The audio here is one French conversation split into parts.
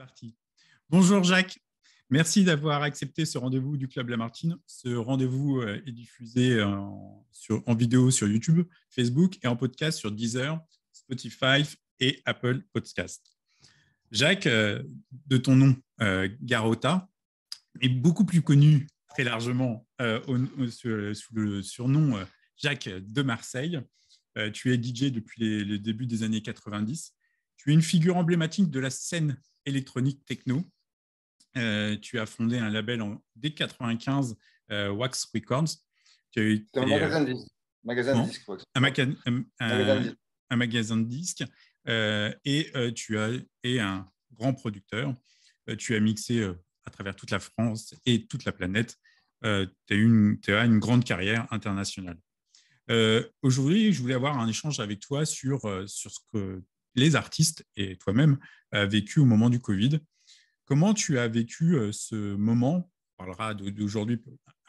Parti. Bonjour Jacques, merci d'avoir accepté ce rendez-vous du Club Lamartine. Ce rendez-vous est diffusé en vidéo sur YouTube, Facebook et en podcast sur Deezer, Spotify et Apple Podcast. Jacques, de ton nom, Garota, est beaucoup plus connu très largement sous le surnom Jacques de Marseille. Tu es DJ depuis le début des années 90. Tu es une figure emblématique de la scène électronique techno. Tu as fondé un label dès 95, Wax Records. C'est un magasin de disques. Magasin de disques, un magasin de disques. Et tu es un grand producteur. Tu as mixé à travers toute la France et toute la planète. Tu as une grande carrière internationale. Aujourd'hui, je voulais avoir un échange avec toi sur ce que les artistes et toi-même ont vécu au moment du Covid. Comment tu as vécu ce moment? On parlera d'aujourd'hui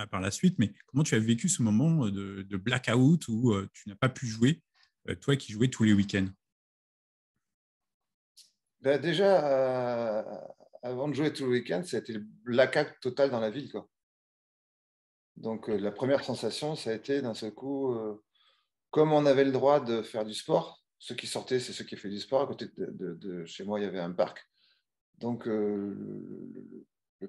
par la suite, mais comment tu as vécu ce moment de blackout où tu n'as pas pu jouer, toi qui jouais tous les week-ends? Déjà, avant de jouer tous les week-ends, ça a été le blackout total dans la ville, quoi. Donc, la première sensation, ça a été d'un seul coup, comme on avait le droit de faire du sport, ceux qui sortaient, c'est ceux qui faisaient du sport. À côté de chez moi, il y avait un parc. Donc, le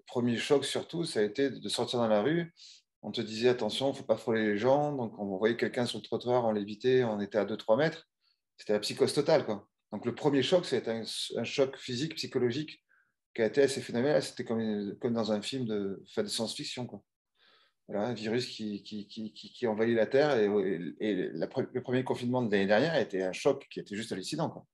premier choc, surtout, ça a été de sortir dans la rue. On te disait, attention, il ne faut pas frôler les gens. Donc, on voyait quelqu'un sur le trottoir, on l'évitait, on était à 2-3 mètres. C'était la psychose totale, quoi. Donc, le premier choc, ça a été un choc physique, psychologique, qui a été assez phénoménal. C'était comme dans un film de science-fiction, quoi. Voilà, un virus qui envahit la Terre. Et le premier confinement de l'année dernière a été un choc qui était juste hallucinant, quoi.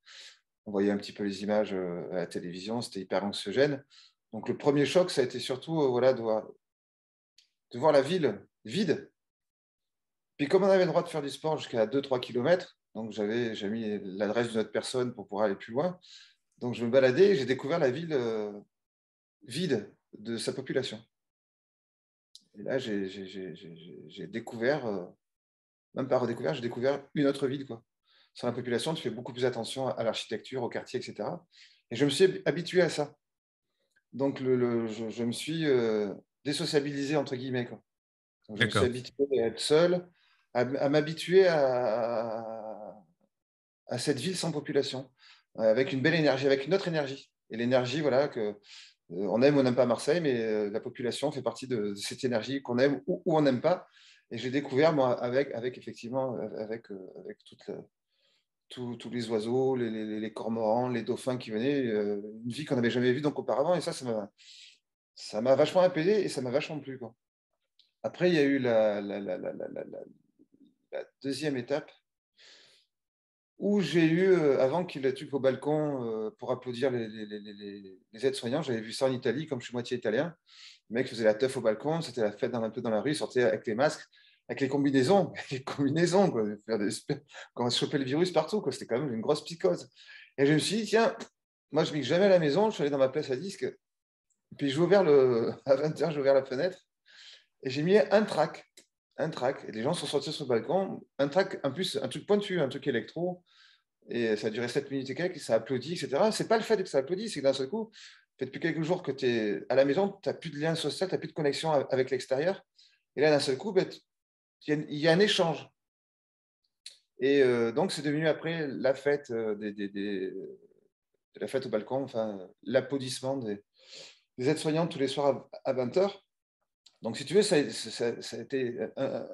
On voyait un petit peu les images à la télévision, c'était hyper anxiogène. Donc le premier choc, ça a été surtout voilà, de voir la ville vide. Puis comme on avait le droit de faire du sport jusqu'à 2-3 km, donc j'ai mis l'adresse d'une autre personne pour pouvoir aller plus loin. Donc je me baladais et j'ai découvert la ville vide de sa population. Et là, j'ai découvert, même pas redécouvert, j'ai découvert une autre ville, quoi. Sur la population, tu fais beaucoup plus attention à l'architecture, au quartier, etc. Et je me suis habitué à ça. Donc, je me suis désociabilisé, entre guillemets, quoi. Donc, je me suis habitué à être seul, à m'habituer à cette ville sans population, avec une belle énergie, avec une autre énergie. Et l'énergie, voilà, on aime ou on n'aime pas Marseille, mais la population fait partie de cette énergie qu'on aime ou on n'aime pas. Et j'ai découvert, moi, effectivement, avec tous les oiseaux, les cormorans, les dauphins qui venaient, une vie qu'on n'avait jamais vue donc auparavant. Et ça m'a vachement apaisé et ça m'a vachement plu, quoi. Après, il y a eu la deuxième étape où j'ai eu, avant qu'il y ait le truc au balcon pour applaudir les aides-soignants, j'avais vu ça en Italie, comme je suis moitié italien. Le mec faisait la teuf au balcon, c'était la fête un peu dans la rue, il sortait avec les masques, avec les combinaisons, quoi, quand on se chopait le virus partout, quoi. C'était quand même une grosse psychose. Et je me suis dit, tiens, moi je mixe jamais à la maison, je suis allé dans ma place à disque, puis j'ai ouvert à 20h, j'ai ouvert la fenêtre, et j'ai mis un track. Et les gens sont sortis sur le balcon, un track, en plus, un truc pointu, un truc électro, et ça a duré 7 minutes et quelques, et ça applaudit, etc. C'est pas le fait que ça applaudit, c'est que d'un seul coup, fait depuis quelques jours que tu es à la maison, tu n'as plus de lien social, tu n'as plus de connexion avec l'extérieur. Et là, d'un seul coup, il y a un échange. Et donc, c'est devenu après la fête, la fête au balcon, enfin, l'applaudissement des aides-soignants tous les soirs à 20h. Donc, si tu veux, ça a été un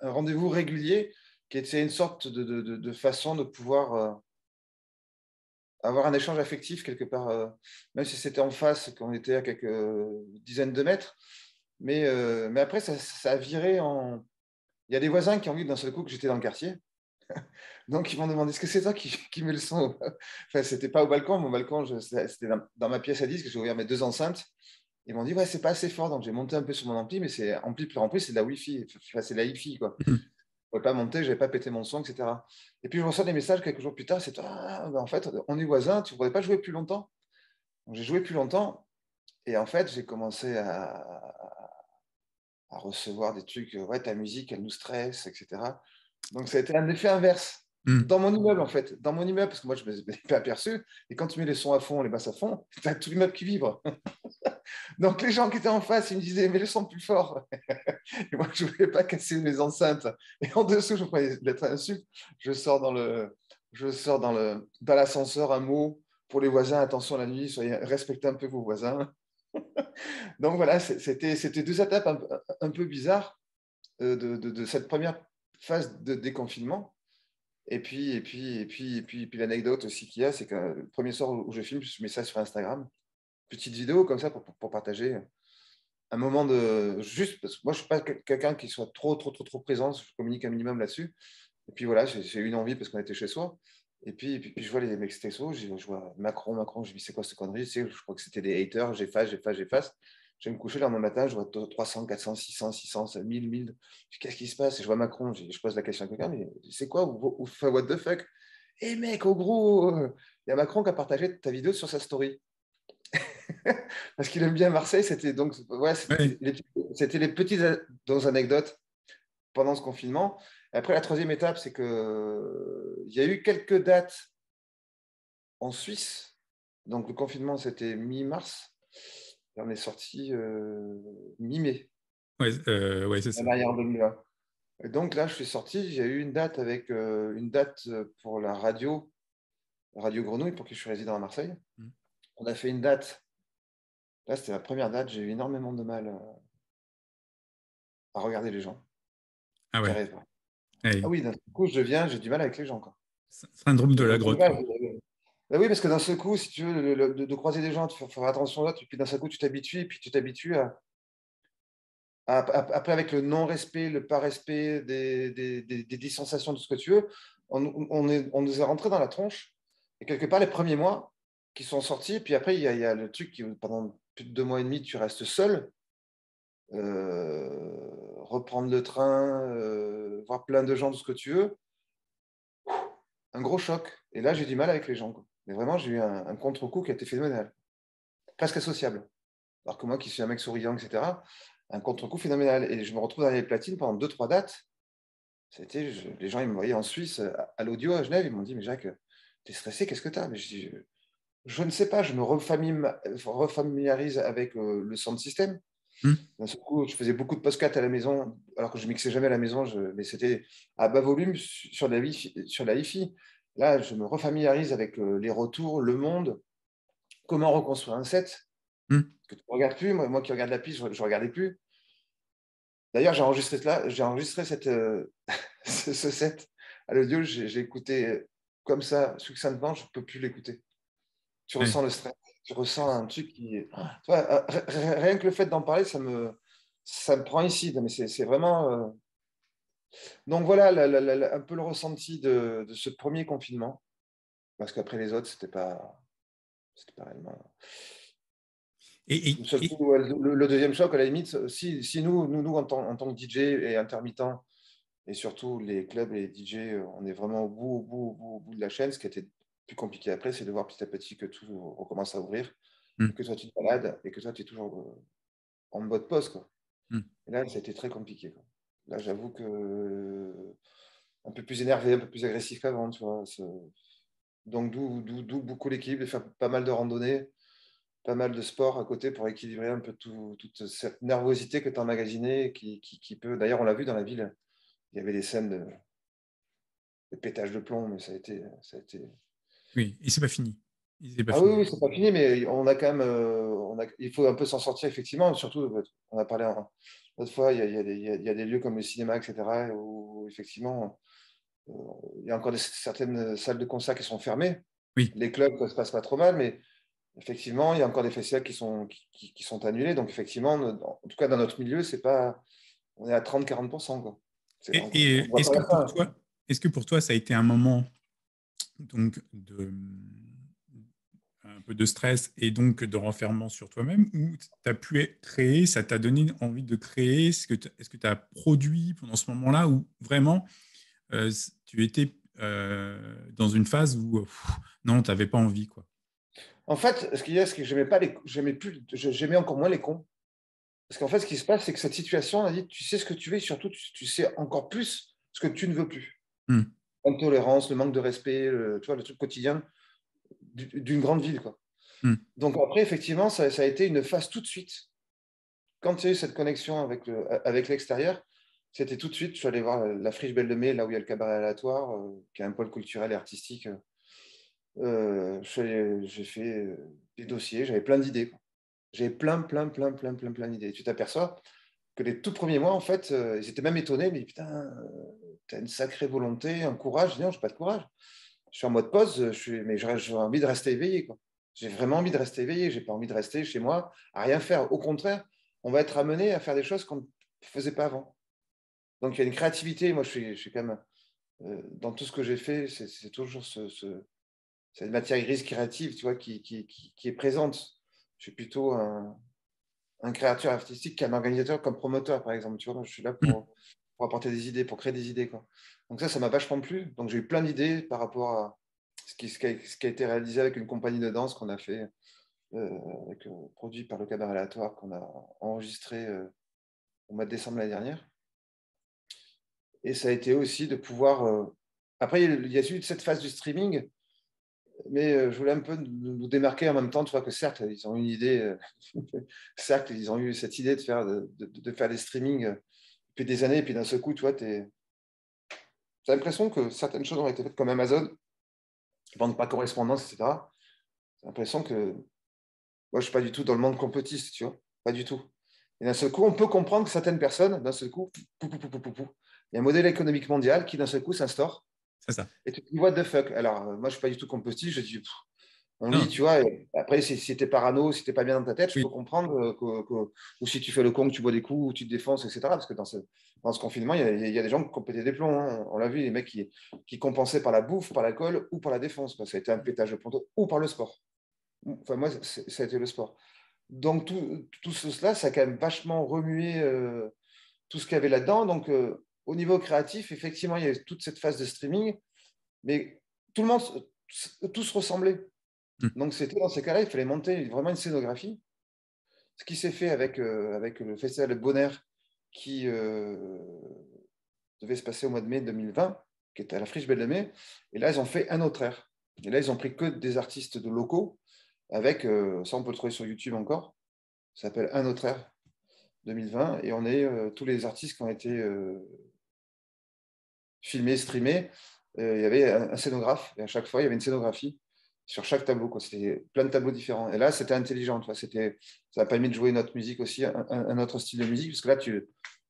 rendez-vous régulier qui était une sorte de façon de pouvoir avoir un échange affectif quelque part, même si c'était en face, qu'on était à quelques dizaines de mètres. Mais après, ça a viré en... Il y a des voisins qui ont vu d'un seul coup que j'étais dans le quartier. Donc, ils m'ont demandé, est-ce que c'est toi qui mets le son? Enfin, c'était pas au balcon. Mon balcon, c'était dans ma pièce à disque. J'ai ouvert mes 2 enceintes. Ils m'ont dit, ouais, c'est pas assez fort. Donc, j'ai monté un peu sur mon ampli, mais c'est ampli plus rempli, c'est de la Wi-Fi. Enfin, c'est de la Hi-Fi, quoi. Je ne pouvais pas monter, je n'avais pas pété mon son, etc. Et puis, je reçois des messages quelques jours plus tard. C'est en fait, on est voisins, tu ne voudrais pas jouer plus longtemps? Donc, j'ai joué plus longtemps. Et en fait, j'ai commencé à recevoir des trucs, ouais, ta musique, elle nous stresse, etc. Donc, ça a été un effet inverse. Dans mon immeuble, en fait. Dans mon immeuble, parce que moi, je ne m'étais pas aperçu. Et quand tu mets les sons à fond, les basses à fond, tu as tout l'immeuble qui vibre. Donc, les gens qui étaient en face, ils me disaient, mais le son plus fort. Et moi, je ne voulais pas casser mes enceintes. Et en dessous, je prenais d'être insulte. Je sors dans l'ascenseur un mot pour les voisins. Attention la nuit, respectez un peu vos voisins. Donc, voilà, c'était deux étapes un peu bizarres de cette première phase de déconfinement. Et puis l'anecdote aussi qu'il y a, c'est que le premier soir où je filme, je mets ça sur Instagram. Petite vidéo comme ça pour partager un moment de. Juste parce que moi, je ne suis pas quelqu'un qui soit trop présent. Je communique un minimum là-dessus. Et puis voilà, j'ai eu une envie parce qu'on était chez soi. Et puis je vois les mecs textos, je vois Macron. Je me dis, c'est quoi cette connerie? Tu sais, je crois que c'était des haters. J'efface. Je vais me coucher le lendemain matin, je vois 300, 400, 600, 1000. Je dis, qu'est-ce qui se passe? Et je vois Macron, je pose la question à quelqu'un, mais c'est quoi? What the fuck? Eh mec, au gros, il y a Macron qui a partagé ta vidéo sur sa story. Parce qu'il aime bien Marseille. C'était donc, ouais, Ouais. c'était les petites anecdotes pendant ce confinement. Et après, la troisième étape, c'est que il y a eu quelques dates en Suisse. Donc, le confinement, c'était mi-mars. Et on est sorti mi-mai, Ouais, c'est ça. en 2020. Et donc là, je suis sorti. J'ai eu une date avec une date pour la Radio Grenouille, pour qui je suis résident à Marseille. Mm. On a fait une date. Là, c'était la première date. J'ai eu énormément de mal à regarder les gens. Ah ouais. J'arrive pas. Ah Ouais. oui, d'un coup, j'ai du mal avec les gens, quoi. Syndrome de la grotte, quoi. Ben oui, parce que d'un seul coup, si tu veux, de croiser des gens, tu faut faire attention là, puis d'un seul coup, tu t'habitues, et puis tu t'habitues après, avec le non-respect, le pas-respect des sensations de ce que tu veux, on nous est rentré dans la tronche. Et quelque part, les premiers mois qui sont sortis, puis après, il y a le truc qui, pendant plus de 2 mois et demi, tu restes seul, reprendre le train, voir plein de gens, de ce que tu veux, un gros choc. Et là, j'ai du mal avec les gens, quoi. Mais vraiment, j'ai eu un contre-coup qui a été phénoménal, presque associable. Alors que moi, qui suis un mec souriant, etc., un contre-coup phénoménal. Et je me retrouve dans les platines pendant 2-3 dates. Les gens, ils me voyaient en Suisse, à l'audio, à Genève, ils m'ont dit, mais Jacques, t'es stressé, qu'est-ce que t'as? Mais je dis, je ne sais pas, je me refamiliarise avec le sound system. Mm. D'un seul coup, je faisais beaucoup de post-cut à la maison, alors que je mixais jamais à la maison, mais c'était à bas volume sur la hi-fi. Là, je me refamiliarise avec les retours, le monde, comment reconstruire un set, Mm. que tu ne regardes plus. Moi qui regarde la piste, je ne regardais plus. D'ailleurs, j'ai enregistré ce set à l'audio, j'ai écouté comme ça, succinctement, je ne peux plus l'écouter. Tu Ouais. ressens le stress, tu ressens un truc qui. Tu vois, rien que le fait d'en parler, ça me prend ici. Mais c'est vraiment. Donc voilà un peu le ressenti de ce premier confinement, parce qu'après les autres, c'était pas réellement. Et, Le seul et- coup, ouais, le deuxième choc, à la limite, si nous en tant que DJ et intermittent, et surtout les clubs et les DJ, on est vraiment au bout de la chaîne. Ce qui était plus compliqué après, c'est de voir petit à petit que tout recommence à ouvrir, Mm. et que toi tu te balades, et que toi tu es toujours en mode pause, quoi. Mm. Et là, ça a été très compliqué, quoi. Là, j'avoue que un peu plus énervé, un peu plus agressif qu'avant, tu vois. Donc, d'où beaucoup l'équilibre, de faire pas mal de randonnées, pas mal de sport à côté pour équilibrer un peu toute cette nervosité que tu as emmagasinée, qui peut. D'ailleurs, on l'a vu dans la ville, il y avait des scènes de pétage de plomb, mais ça a été. oui, et c'est pas fini. Et c'est pas Ah oui, fini. oui, c'est pas fini, mais on a quand même. Il faut un peu s'en sortir, effectivement. Surtout, on a parlé l'autre fois, il y a des lieux comme le cinéma, etc., où effectivement, euh, il y a encore certaines salles de concert qui sont fermées. Oui. Les clubs, ça se passe pas trop mal, mais effectivement, il y a encore des festivals qui sont annulés. Donc, effectivement, en tout cas, dans notre milieu, c'est pas. On est à 30-40%, quoi. On voit Est-ce pas que la pour fin. toi, ça a été un moment donc un peu de stress et donc de renfermement sur toi-même, ou tu as pu créer, ça t'a donné envie de créer? Est-ce que tu as produit pendant ce moment-là, ou vraiment euh, tu étais dans une phase où non, tu n'avais pas envie, quoi? En fait, ce qu'il y a, c'est que j'aimais pas j'aimais encore moins les cons. Parce qu'en fait, ce qui se passe, c'est que cette situation, on a dit, tu sais ce que tu veux, et surtout, tu sais encore plus ce que tu ne veux plus. Hmm. l'intolérance, le manque de respect, tu vois, le truc quotidien d'une grande ville, quoi. Donc après, effectivement, ça a été une phase tout de suite. Quand il y a eu cette connexion avec l'extérieur, c'était tout de suite, je suis allé voir la Friche Belle de Mai, là où il y a le cabaret aléatoire, qui est un pôle culturel et artistique. J'ai fait des dossiers, j'avais plein d'idées. J'avais plein d'idées. Tu t'aperçois que les tout premiers mois, en fait, ils étaient même étonnés, mais putain, t'as une sacrée volonté, un courage. Je dis non, j'ai pas de courage. Je suis en mode pause, mais j'ai envie de rester éveillé, quoi. J'ai vraiment envie de rester éveillé. J'ai pas envie de rester chez moi à rien faire. Au contraire, on va être amené à faire des choses qu'on ne faisait pas avant. Donc il y a une créativité. Moi, je suis quand même dans tout ce que j'ai fait, c'est toujours cette matière grise créative, tu vois, qui est présente. Je suis plutôt un créateur artistique qu'un organisateur comme promoteur, par exemple. Tu vois, moi, je suis là pour apporter des idées, pour créer des idées, quoi. Donc ça m'a vachement plu. Donc j'ai eu plein d'idées par rapport à ce qui a été réalisé avec une compagnie de danse qu'on a fait, produit par le Cabaret Aléatoire, qu'on a enregistré au mois de décembre l'année dernière. Et ça a été aussi de pouvoir... Après, il y a eu cette phase du streaming, mais je voulais un peu nous démarquer en même temps. Tu vois que certes, ils ont une idée, certes, ils ont eu cette idée de faire des streamings depuis des années, et puis d'un seul coup, tu vois, tu as l'impression que certaines choses ont été faites comme Amazon, vente pas correspondance, etc. J'ai l'impression que moi, je ne suis pas du tout dans le monde compétitiste, tu vois, pas du tout. Et d'un seul coup, on peut comprendre que certaines personnes, d'un seul coup, il y a un modèle économique mondial qui, d'un seul coup, s'instaure. C'est ça. Et tu te dis, what the fuck? Alors, moi, je ne suis pas du tout compétitif, je dis, on lit, Non, tu vois. Après, si tu es parano, si tu n'es pas bien dans ta tête, je oui. peux comprendre ou si tu fais le con, que tu bois des coups, ou tu te défonces, etc. Parce que dans ce confinement, il y a des gens qui ont pété des plombs, hein. On l'a vu, les mecs qui compensaient par la bouffe, par l'alcool ou par la défense, quoi. Ça a été un pétage de plomb ou par le sport. Enfin, moi, ça a été le sport. Donc, tout cela, ça a quand même vachement remué tout ce qu'il y avait là-dedans. Donc, au niveau créatif, effectivement, il y a toute cette phase de streaming, mais tout le monde, tous ressemblaient. Donc, c'était dans ces cas-là, il fallait monter vraiment une scénographie. Ce qui s'est fait avec le festival de Bonaire qui devait se passer au mois de mai 2020, qui était à la Friche Belle de Mai. Et là, ils ont fait un autre air. Et là, ils ont pris que des artistes de locaux avec, ça on peut le trouver sur YouTube encore, ça s'appelle Un autre air 2020. Et on est tous les artistes qui ont été filmés, streamés. Il y avait un scénographe et à chaque fois, il y avait une scénographie sur chaque tableau, quoi. C'était plein de tableaux différents. Et là, c'était intelligent. Ça a permis de jouer une autre musique aussi, un autre style de musique, parce que là,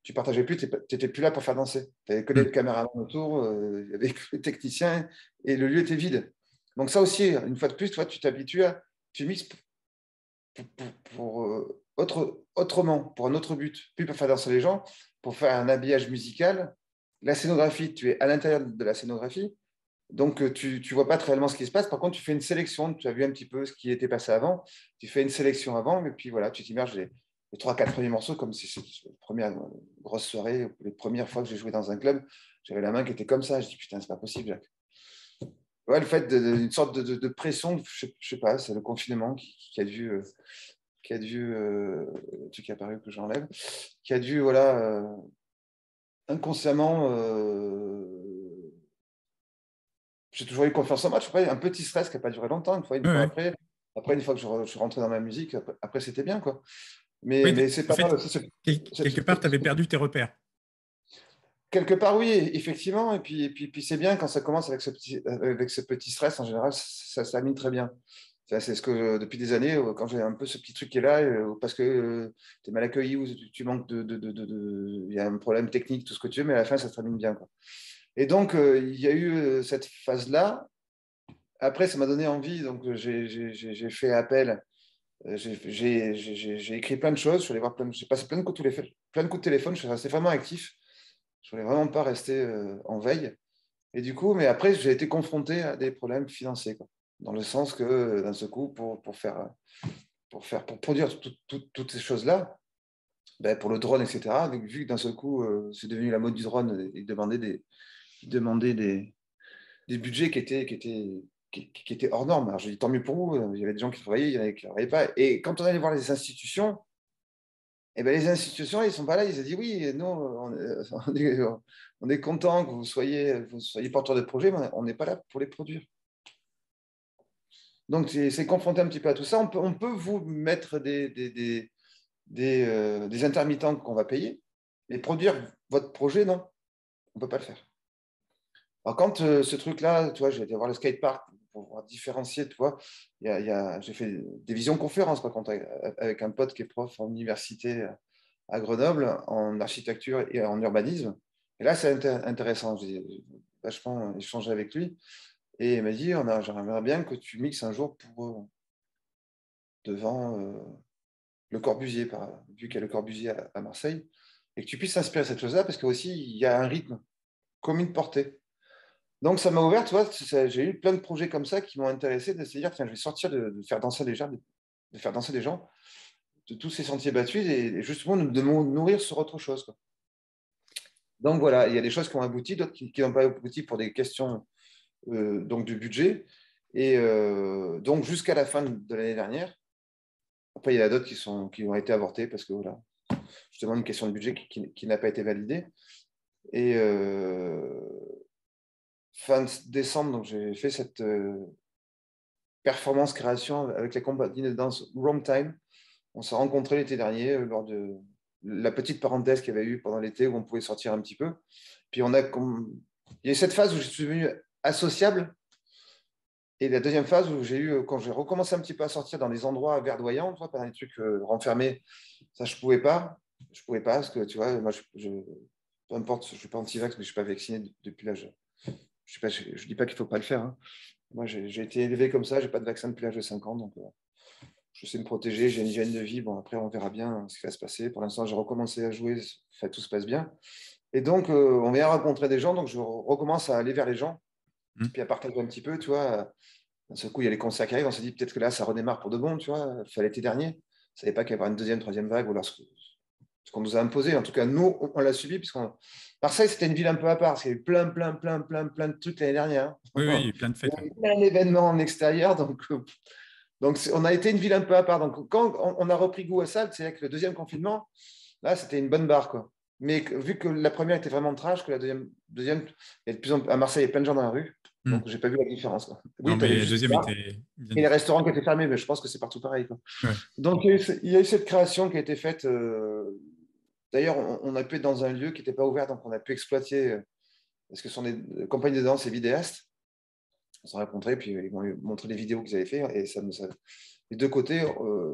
tu partageais plus, tu n'étais plus là pour faire danser. Tu n'avais que des caméramans autour, il y avait que les techniciens, et le lieu était vide. Donc ça aussi, une fois de plus, toi, tu t'habitues tu mixes autrement, pour un autre but, plus pour faire danser les gens, pour faire un habillage musical. La scénographie, tu es à l'intérieur de la scénographie, donc tu ne vois pas très réellement ce qui se passe. Par contre, tu fais une sélection, tu as vu un petit peu ce qui était passé avant, tu fais une sélection avant, et puis voilà, tu t'immerges les 3-4 premiers morceaux, comme si c'était la première grosse soirée, les premières fois que j'ai joué dans un club, j'avais la main qui était comme ça, je dis putain, c'est pas possible, Jacques. Ouais, le fait d'une sorte de pression, je sais pas, c'est le confinement qui a dû, le truc qui est apparu que j'enlève, qui a dû, voilà, inconsciemment, j'ai toujours eu confiance en moi. Après, un petit stress qui n'a pas duré longtemps, une Ouais, fois ouais. après. Après, une fois que je suis rentré dans ma musique, après c'était bien, quoi. Oui, Mais c'est en pas mal fait, aussi. quelque part, tu avais perdu tes repères. Quelque part, oui, effectivement. Et puis c'est bien quand ça commence avec ce petit stress, en général, ça s'amène très bien. C'est ce que depuis des années, quand j'ai un peu ce petit truc qui est là, parce que tu es mal accueilli ou tu manques il y a un problème technique, tout ce que tu veux, mais à la fin, ça se termine bien, quoi. Et donc, il y a eu cette phase-là. Après, ça m'a donné envie, donc j'ai fait appel. J'ai écrit plein de choses, je suis allé voir j'ai passé plein de coups de téléphone, je suis resté vraiment actif. Je ne voulais vraiment pas rester en veille. Et du coup, mais après, j'ai été confronté à des problèmes financiers, quoi. Dans le sens que, d'un seul coup, pour produire toutes ces choses-là, ben, pour le drone, etc., donc, vu que d'un seul coup, c'est devenu la mode du drone, ils demandaient des budgets qui étaient hors normes. Alors, je dis tant mieux pour vous, il y avait des gens qui travaillaient, il y en avait qui ne travaillaient pas. Et quand on allait voir les institutions, Et ben, les institutions, ils ne sont pas là. Ils ont dit oui, nous, on est content que vous soyez porteur de projet, mais on n'est pas là pour les produire. Donc, c'est confronté un petit peu à tout ça. On peut vous mettre des intermittents qu'on va payer, mais produire votre projet, non, on ne peut pas le faire. Alors, quand ce truc-là, tu vois, j'ai été voir le skatepark pour pouvoir différencier, tu vois, j'ai fait des visioconférences par contre, avec un pote qui est prof en université à Grenoble, en architecture et en urbanisme. Et là, c'est intéressant. J'ai vachement échangé avec lui. Et il m'a dit, j'aimerais bien que tu mixes un jour devant le Corbusier, vu qu'il y a le Corbusier à Marseille, et que tu puisses t'inspirer de cette chose-là, parce qu'aussi, il y a un rythme comme une portée. Donc, ça m'a ouvert, tu vois, j'ai eu plein de projets comme ça qui m'ont intéressé, de se dire, tiens, je vais sortir de faire danser les gens, de faire danser les gens, de tous ces sentiers battus, et justement de me nourrir sur autre chose, quoi. Donc, voilà, il y a des choses qui ont abouti, d'autres qui n'ont pas abouti pour des questions donc du budget. Et donc, jusqu'à la fin de l'année dernière, après, il y en a d'autres qui ont été avortés parce que, voilà, justement, une question de budget qui n'a pas été validée. Et fin décembre, donc j'ai fait cette performance création avec la compagnie de danse Wrong Time. On s'est rencontrés l'été dernier lors de la petite parenthèse qu'il y avait eu pendant l'été où on pouvait sortir un petit peu. Puis il y a eu cette phase où je suis devenu associable. Et la deuxième phase où quand j'ai recommencé un petit peu à sortir dans des endroits verdoyants, tu vois, pas dans des trucs renfermés, ça je pouvais pas. Je pouvais pas parce que, tu vois, moi, peu importe, je ne suis pas anti-vax, mais je ne suis pas vacciné depuis l'âge. Je ne dis pas qu'il ne faut pas le faire, hein. Moi, j'ai été élevé comme ça, je n'ai pas de vaccin depuis l'âge de 5 ans, donc je sais me protéger, j'ai une hygiène de vie. Bon, après, on verra bien ce qui va se passer. Pour l'instant, j'ai recommencé à jouer, tout se passe bien. Et donc, on vient rencontrer des gens, donc je recommence à aller vers les gens, puis à partager un petit peu, tu vois. D'un seul coup, il y a les concerts qui arrivent, on s'est dit peut-être que là, ça redémarre pour de bon, tu vois. Il fallait l'été dernier. On ne savait pas qu'il y avait une deuxième, troisième vague, ou alors ce qu'on nous a imposé. En tout cas, nous, on l'a subi, puisqu'on. Marseille, c'était une ville un peu à part, parce qu'il y a eu plein de trucs l'année dernière. Oui, il y a eu plein de fêtes. Il y a eu plein d'événements en extérieur, donc on a été une ville un peu à part. Donc, quand on a repris goût à ça, c'est que le deuxième confinement, là, c'était une bonne barre, quoi. Mais vu que la première était vraiment trash, que la deuxième il y a de plus en plus, à Marseille, il y a plein de gens dans la rue. Donc, je n'ai pas vu la différence, quoi. Oui, non, mais la deuxième était bien. Et les restaurants qui étaient fermés, mais je pense que c'est partout pareil, quoi. Ouais. Donc, il y a eu cette création qui a été faite. D'ailleurs, on a pu être dans un lieu qui n'était pas ouvert, donc on a pu exploiter, parce que ce sont des compagnies de danse et vidéastes. On s'est rencontrés, puis ils m'ont montré les vidéos qu'ils avaient fait. Et les deux côtés,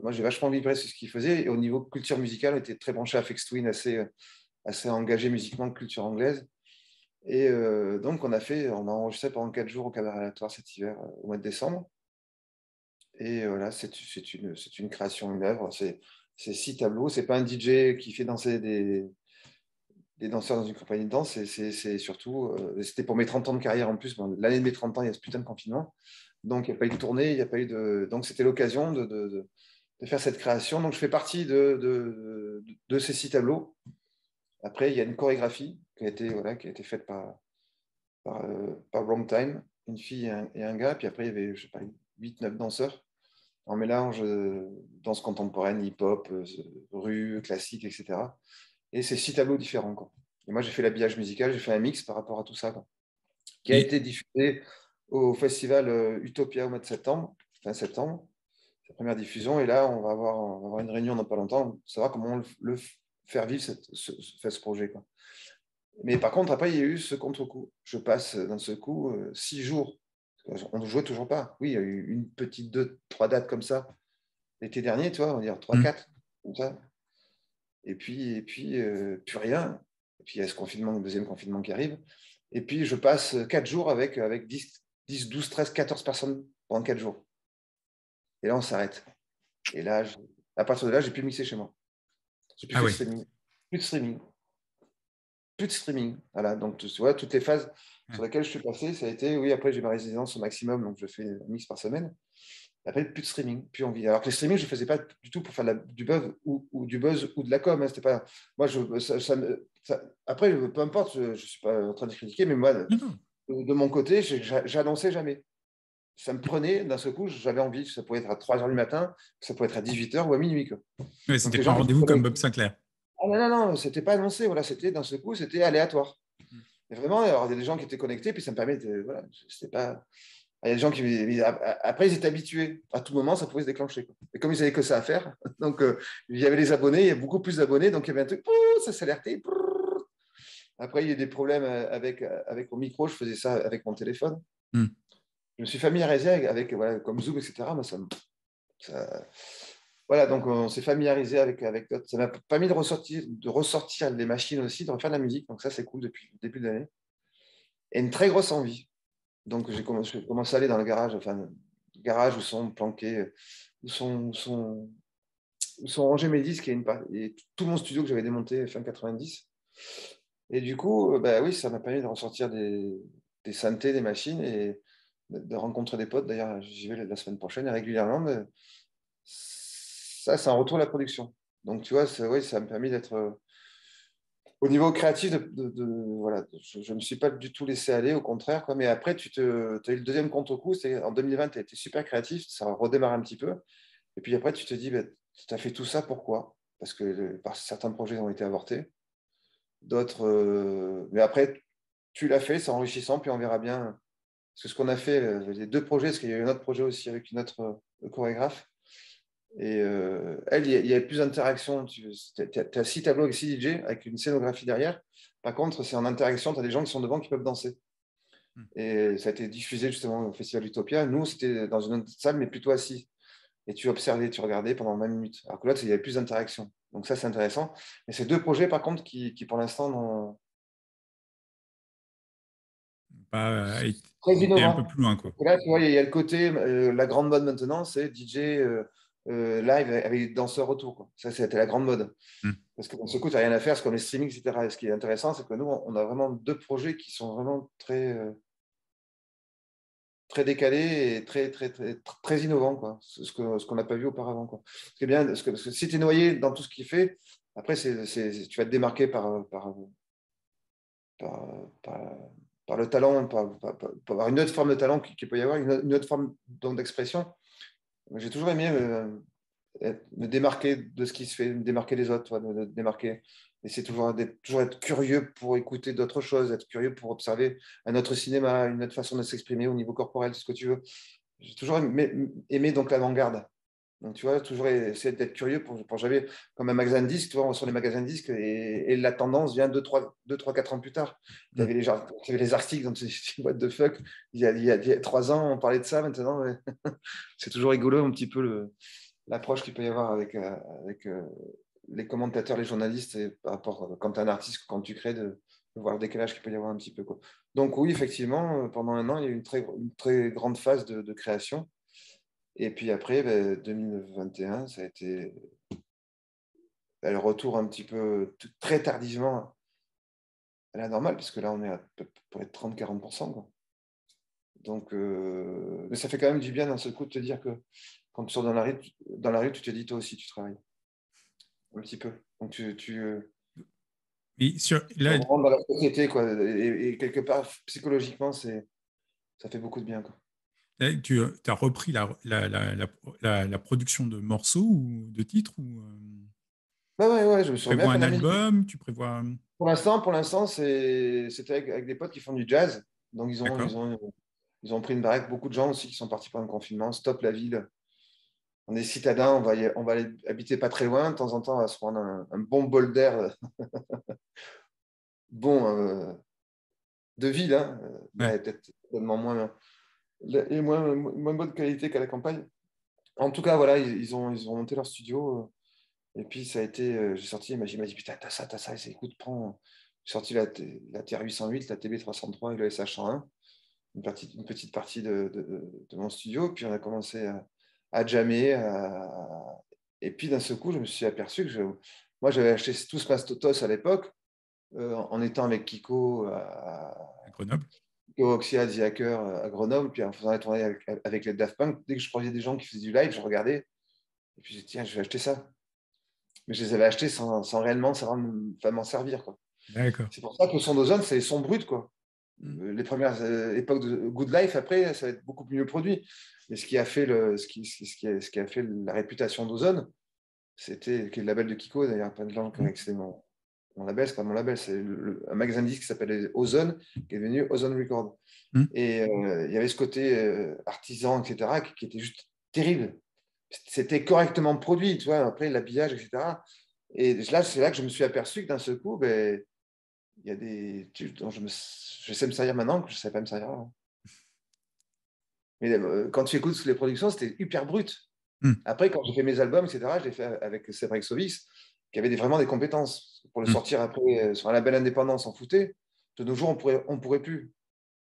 moi j'ai vachement vibré sur ce qu'ils faisaient. Et au niveau culture musicale, on était très branché à Fex Twin, assez engagé musicalement de culture anglaise. Et donc, on a enregistré pendant 4 jours au Cabaret Aléatoire cet hiver, au mois de décembre. Et voilà, c'est une création, une œuvre. C'est 6 tableaux. C'est pas un DJ qui fait danser des danseurs dans une compagnie de danse. C'est surtout, c'était pour mes 30 ans de carrière en plus. Bon, l'année de mes 30 ans, il y a ce putain de confinement. Donc, il n'y a pas eu de tournée, il n'y a pas eu de. Donc, c'était l'occasion de faire cette création. Donc, je fais partie de ces 6 tableaux. Après, il y a une chorégraphie qui a été faite par Wrong Time, une fille et un gars. Puis après, il y avait, je sais pas, 8-9 danseurs en mélange danse contemporaine, hip-hop, rue, classique, etc. Et c'est 6 tableaux différents, quoi. Et moi, j'ai fait l'habillage musical, j'ai fait un mix par rapport à tout ça, quoi, qui a été diffusé au festival Utopia au mois de septembre, fin septembre, sa première diffusion. Et là, on va avoir une réunion dans pas longtemps pour savoir comment le faire vivre ce projet, quoi. Mais par contre, après, il y a eu ce contre-coup. Je passe d'un seul coup 6 jours. On ne jouait toujours pas. Oui, il y a eu une petite 2-3 dates comme ça l'été dernier, tu vois, on va dire 3-4, comme ça. Et puis plus rien. Et puis il y a ce confinement, le deuxième confinement qui arrive. Et puis je passe 4 jours avec 10, 12, 13, 14 personnes pendant 4 jours. Et là, on s'arrête. Et là, à partir de là, j'ai pu mixer chez moi. J'ai plus fait de streaming. Plus de streaming. Plus de streaming. Voilà, donc tu vois, toutes les phases sur lesquelles je suis passé, ça a été, oui, après j'ai ma résidence au maximum, donc je fais un mix par semaine. Après, plus de streaming, plus envie. Alors que les streaming, je ne faisais pas du tout pour faire du buzz ou du buzz ou de la com. Hein. C'était pas... Moi, après, peu importe, je ne suis pas en train de critiquer, mais moi, de mon côté, j'annonçais jamais. Ça me prenait, d'un seul coup, j'avais envie. Ça pouvait être à 3h du matin, ça pouvait être à 18h ou à minuit, quoi. Oui, c'était pas un rendez-vous comme Bob Sinclair. Ah non, non, non, c'était pas annoncé. Voilà, c'était d'un seul coup, c'était aléatoire. Et vraiment, alors, il y a des gens qui étaient connectés, puis ça me permet de. Voilà, c'était pas. Il y a des gens qui. Après, ils étaient habitués. À tout moment, ça pouvait se déclencher, quoi. Et comme ils savaient que ça à faire, donc il y avait les abonnés, il y a beaucoup plus d'abonnés, donc il y avait un truc, ça s'alertait. Après, il y a eu des problèmes avec mon micro, je faisais ça avec mon téléphone. Mm. Je me suis familiarisé avec voilà, comme Zoom, etc. Mais voilà, donc on s'est familiarisé avec d'autres. Ça m'a permis de ressortir les machines aussi, de refaire de la musique. Donc ça, c'est cool depuis le début de l'année. Et une très grosse envie. Donc j'ai commencé à aller dans le garage, enfin, le garage où sont planqués, où sont rangés mes disques et tout mon studio que j'avais démonté fin 90. Et du coup, bah, oui, ça m'a permis de ressortir des synthés, des machines et de rencontrer des potes. D'ailleurs, j'y vais la semaine prochaine et régulièrement. Mais ça, c'est un retour à la production. Donc, tu vois, oui, ça m'a permis d'être au niveau créatif. Voilà, je ne me suis pas du tout laissé aller, au contraire, quoi. Mais après, tu as eu le deuxième contre-coup. En 2020, tu as été super créatif. Ça redémarre un petit peu. Et puis après, tu te dis, bah, tu as fait tout ça pourquoi? Parce que certains projets ont été avortés. D'autres. Mais après, tu l'as fait, c'est enrichissant, puis on verra bien. Parce que ce qu'on a fait, les deux projets, parce qu'il y a eu un autre projet aussi avec une autre chorégraphe. Et elle, il y a plus d'interaction. Tu as 6 tableaux avec 6 DJ, avec une scénographie derrière. Par contre, c'est en interaction, tu as des gens qui sont devant qui peuvent danser. Et ça a été diffusé justement au Festival Utopia. Nous, c'était dans une autre salle, mais plutôt assis. Et tu observais, tu regardais pendant 20 minutes. Alors que là, il y avait plus d'interaction. Donc ça, c'est intéressant. Mais c'est deux projets, par contre, qui pour l'instant, n'ont Pas très été un peu innovant. plus loin, quoi. Là, tu vois, il y a le côté, la grande mode maintenant, c'est DJ live avec des danseurs autour, quoi. Ça, c'était la grande mode. Mm. Parce que dans ce coup, tu n'as rien à faire, c'est comme les streamings, etc. Et ce qui est intéressant, c'est que nous, on a vraiment deux projets qui sont vraiment très décalés et très innovants, quoi. Ce qu'on n'a pas vu auparavant, quoi. Ce qui est bien, parce que si tu es noyé dans tout ce qu'il fait, après, tu vas te démarquer par, par, par le talent, par avoir une autre forme de talent qui peut y avoir, une autre forme d'expression. J'ai toujours aimé me démarquer de ce qui se fait, me démarquer des autres, me démarquer. Et c'est toujours être curieux pour écouter d'autres choses, être curieux pour observer un autre cinéma, une autre façon de s'exprimer au niveau corporel, ce que tu veux. J'ai toujours aimé donc l'avant-garde. Donc, tu vois, toujours essayer d'être curieux pour j'avais comme un magasin de disques, tu vois, on va sur les magasins de disques et la tendance vient 4 ans plus tard. Tu Mm. avais les articles dans ces what the fuck. Il y a 3 ans, on parlait de ça, maintenant, ouais. C'est toujours rigolo un petit peu l'approche qu'il peut y avoir avec les commentateurs, les journalistes, et par rapport quand tu es un artiste, quand tu crées, de voir le décalage qu'il peut y avoir un petit peu, quoi. Donc, oui, effectivement, pendant un an, il y a eu une très grande phase de création. Et puis après, 2021, ça a été le retour un petit peu très tardivement à la normale, parce que là, on est à peu près 30-40%, quoi. Donc, mais ça fait quand même du bien d'un seul coup de te dire que quand tu sors dans la rue, tu te dis, toi aussi, tu travailles. Un petit peu. Donc, Et tu là, rentres dans la société, quoi. Et quelque part, psychologiquement, ça fait beaucoup de bien, quoi. là, tu as repris la production de morceaux ou de titres ou Ouais, je me tu suis remis à prévois faire un de la musique. album, tu prévois. Pour l'instant, c'était avec des potes qui font du jazz. Donc, D'accord. ils ont pris une baraque. Beaucoup de gens aussi qui sont partis pendant le confinement. Stop la ville. On est citadins, on va aller habiter pas très loin. De temps en temps, on va se prendre un bon bol d'air, bon, de ville, hein, Ouais. mais peut-être tellement moins bonne qualité qu'à la campagne. En tout cas, voilà, ils ont monté leur studio. Et puis, ça a été. J'ai sorti, il m'a dit, putain, t'as ça. Écoute, prends. J'ai sorti la TR-808, la TB-303 et le SH-101. Une petite partie de mon studio. Puis on a commencé à jammer. Et puis d'un seul coup, je me suis aperçu que moi, j'avais acheté tout ce mastotos à l'époque, en étant avec Kiko, À Grenoble. Kiko Oxia, The Hacker à Grenoble, puis en faisant la tournée avec les Daft Punk. Dès que je croisais des gens qui faisaient du live, je regardais. Et puis j'ai dit, tiens, je vais acheter ça. Mais je les avais achetés sans réellement savoir m'en servir, quoi. D'accord. C'est pour ça que le son d'Ozone, c'est les sons bruts, quoi. Mm. Les premières époques de Good Life, après, ça va être beaucoup mieux produit. Mais ce qui a fait la réputation d'Ozone, C'était qui est le label de Kiko, d'ailleurs, plein de gens qui ont c'est mon label, c'est pas mon label, c'est un magasin de disques qui s'appelle Ozone, qui est devenu Ozone Record. Et il y avait ce côté artisan, etc., qui était juste terrible. C'était correctement produit, tu vois, après l'habillage, etc. Et là, c'est là que je me suis aperçu que d'un seul coup, ben, il y a des. Je sais me servir maintenant que je ne savais pas me servir avant. Mais quand tu écoutes les productions, c'était hyper brut. Après, quand j'ai fait mes albums, etc., je l'ai fait avec Cédric Sovis, qui avait vraiment des compétences. Pour le sortir après sur un label indépendant, on s'en foutait. De nos jours, on pourrait plus.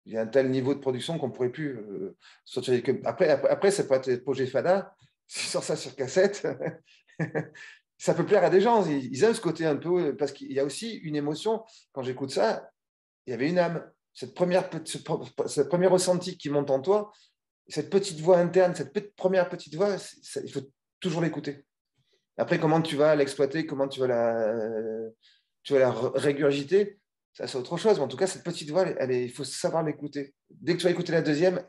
Il y a un tel niveau de production qu'on ne pourrait plus sortir. Après, ça peut être le projet Fada. Si sort ça sur cassette, ça peut plaire à des gens. Ils aiment ce côté un peu. Parce qu'il y a aussi une émotion. Quand j'écoute ça, il y avait une âme. Ce premier ressenti qui monte en toi, cette petite voix interne, première petite voix, il faut toujours l'écouter. Après, comment tu vas l'exploiter, comment tu vas la régurgiter, ça c'est autre chose. Mais en tout cas, cette petite voix, il faut savoir l'écouter. Dès que tu vas écouter la deuxième,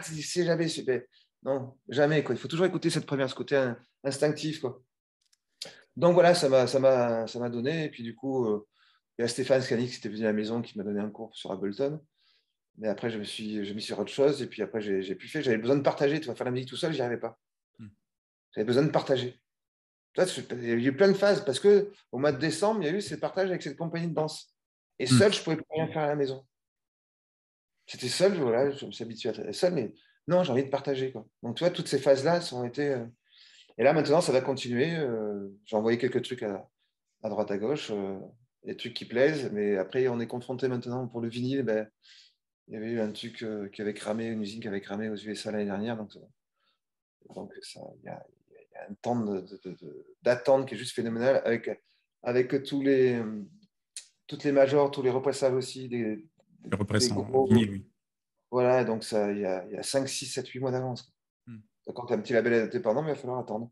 c'est jamais super. Non, jamais. Quoi. Il faut toujours écouter cette première, ce côté instinctif. Quoi. Donc voilà, ça m'a donné. Et puis du coup, il y a Stéphane Scanic qui était venu à la maison, qui m'a donné un cours sur Ableton. Mais après, je me suis mis sur autre chose. Et puis après, j'ai pu faire. J'avais besoin de partager. Tu vas faire la musique tout seul, j'y arrivais pas. J'avais besoin de partager. Il y a eu plein de phases parce qu'au mois de décembre, il y a eu ces partages avec cette compagnie de danse. Et seul, je ne pouvais plus rien faire à la maison. J'étais seul, voilà, je me suis habitué à être seul, mais non, j'ai envie de partager. Quoi. Donc, tu vois, toutes ces phases-là ont été. Et là, maintenant, ça va continuer. J'ai envoyé quelques trucs à droite, à gauche, des trucs qui plaisent, mais après, on est confronté maintenant pour le vinyle. Ben, il y avait eu un truc qui avait cramé, une usine qui avait cramé aux USA l'année dernière. Donc ça, il y a un temps d'attente qui est juste phénoménal avec toutes les majors, tous les repressages aussi, des gros. Vinyle, oui. Voilà, donc ça, il y a 5, 6, 7, 8 mois d'avance. Donc, quand tu as un petit label indépendant, il va falloir attendre.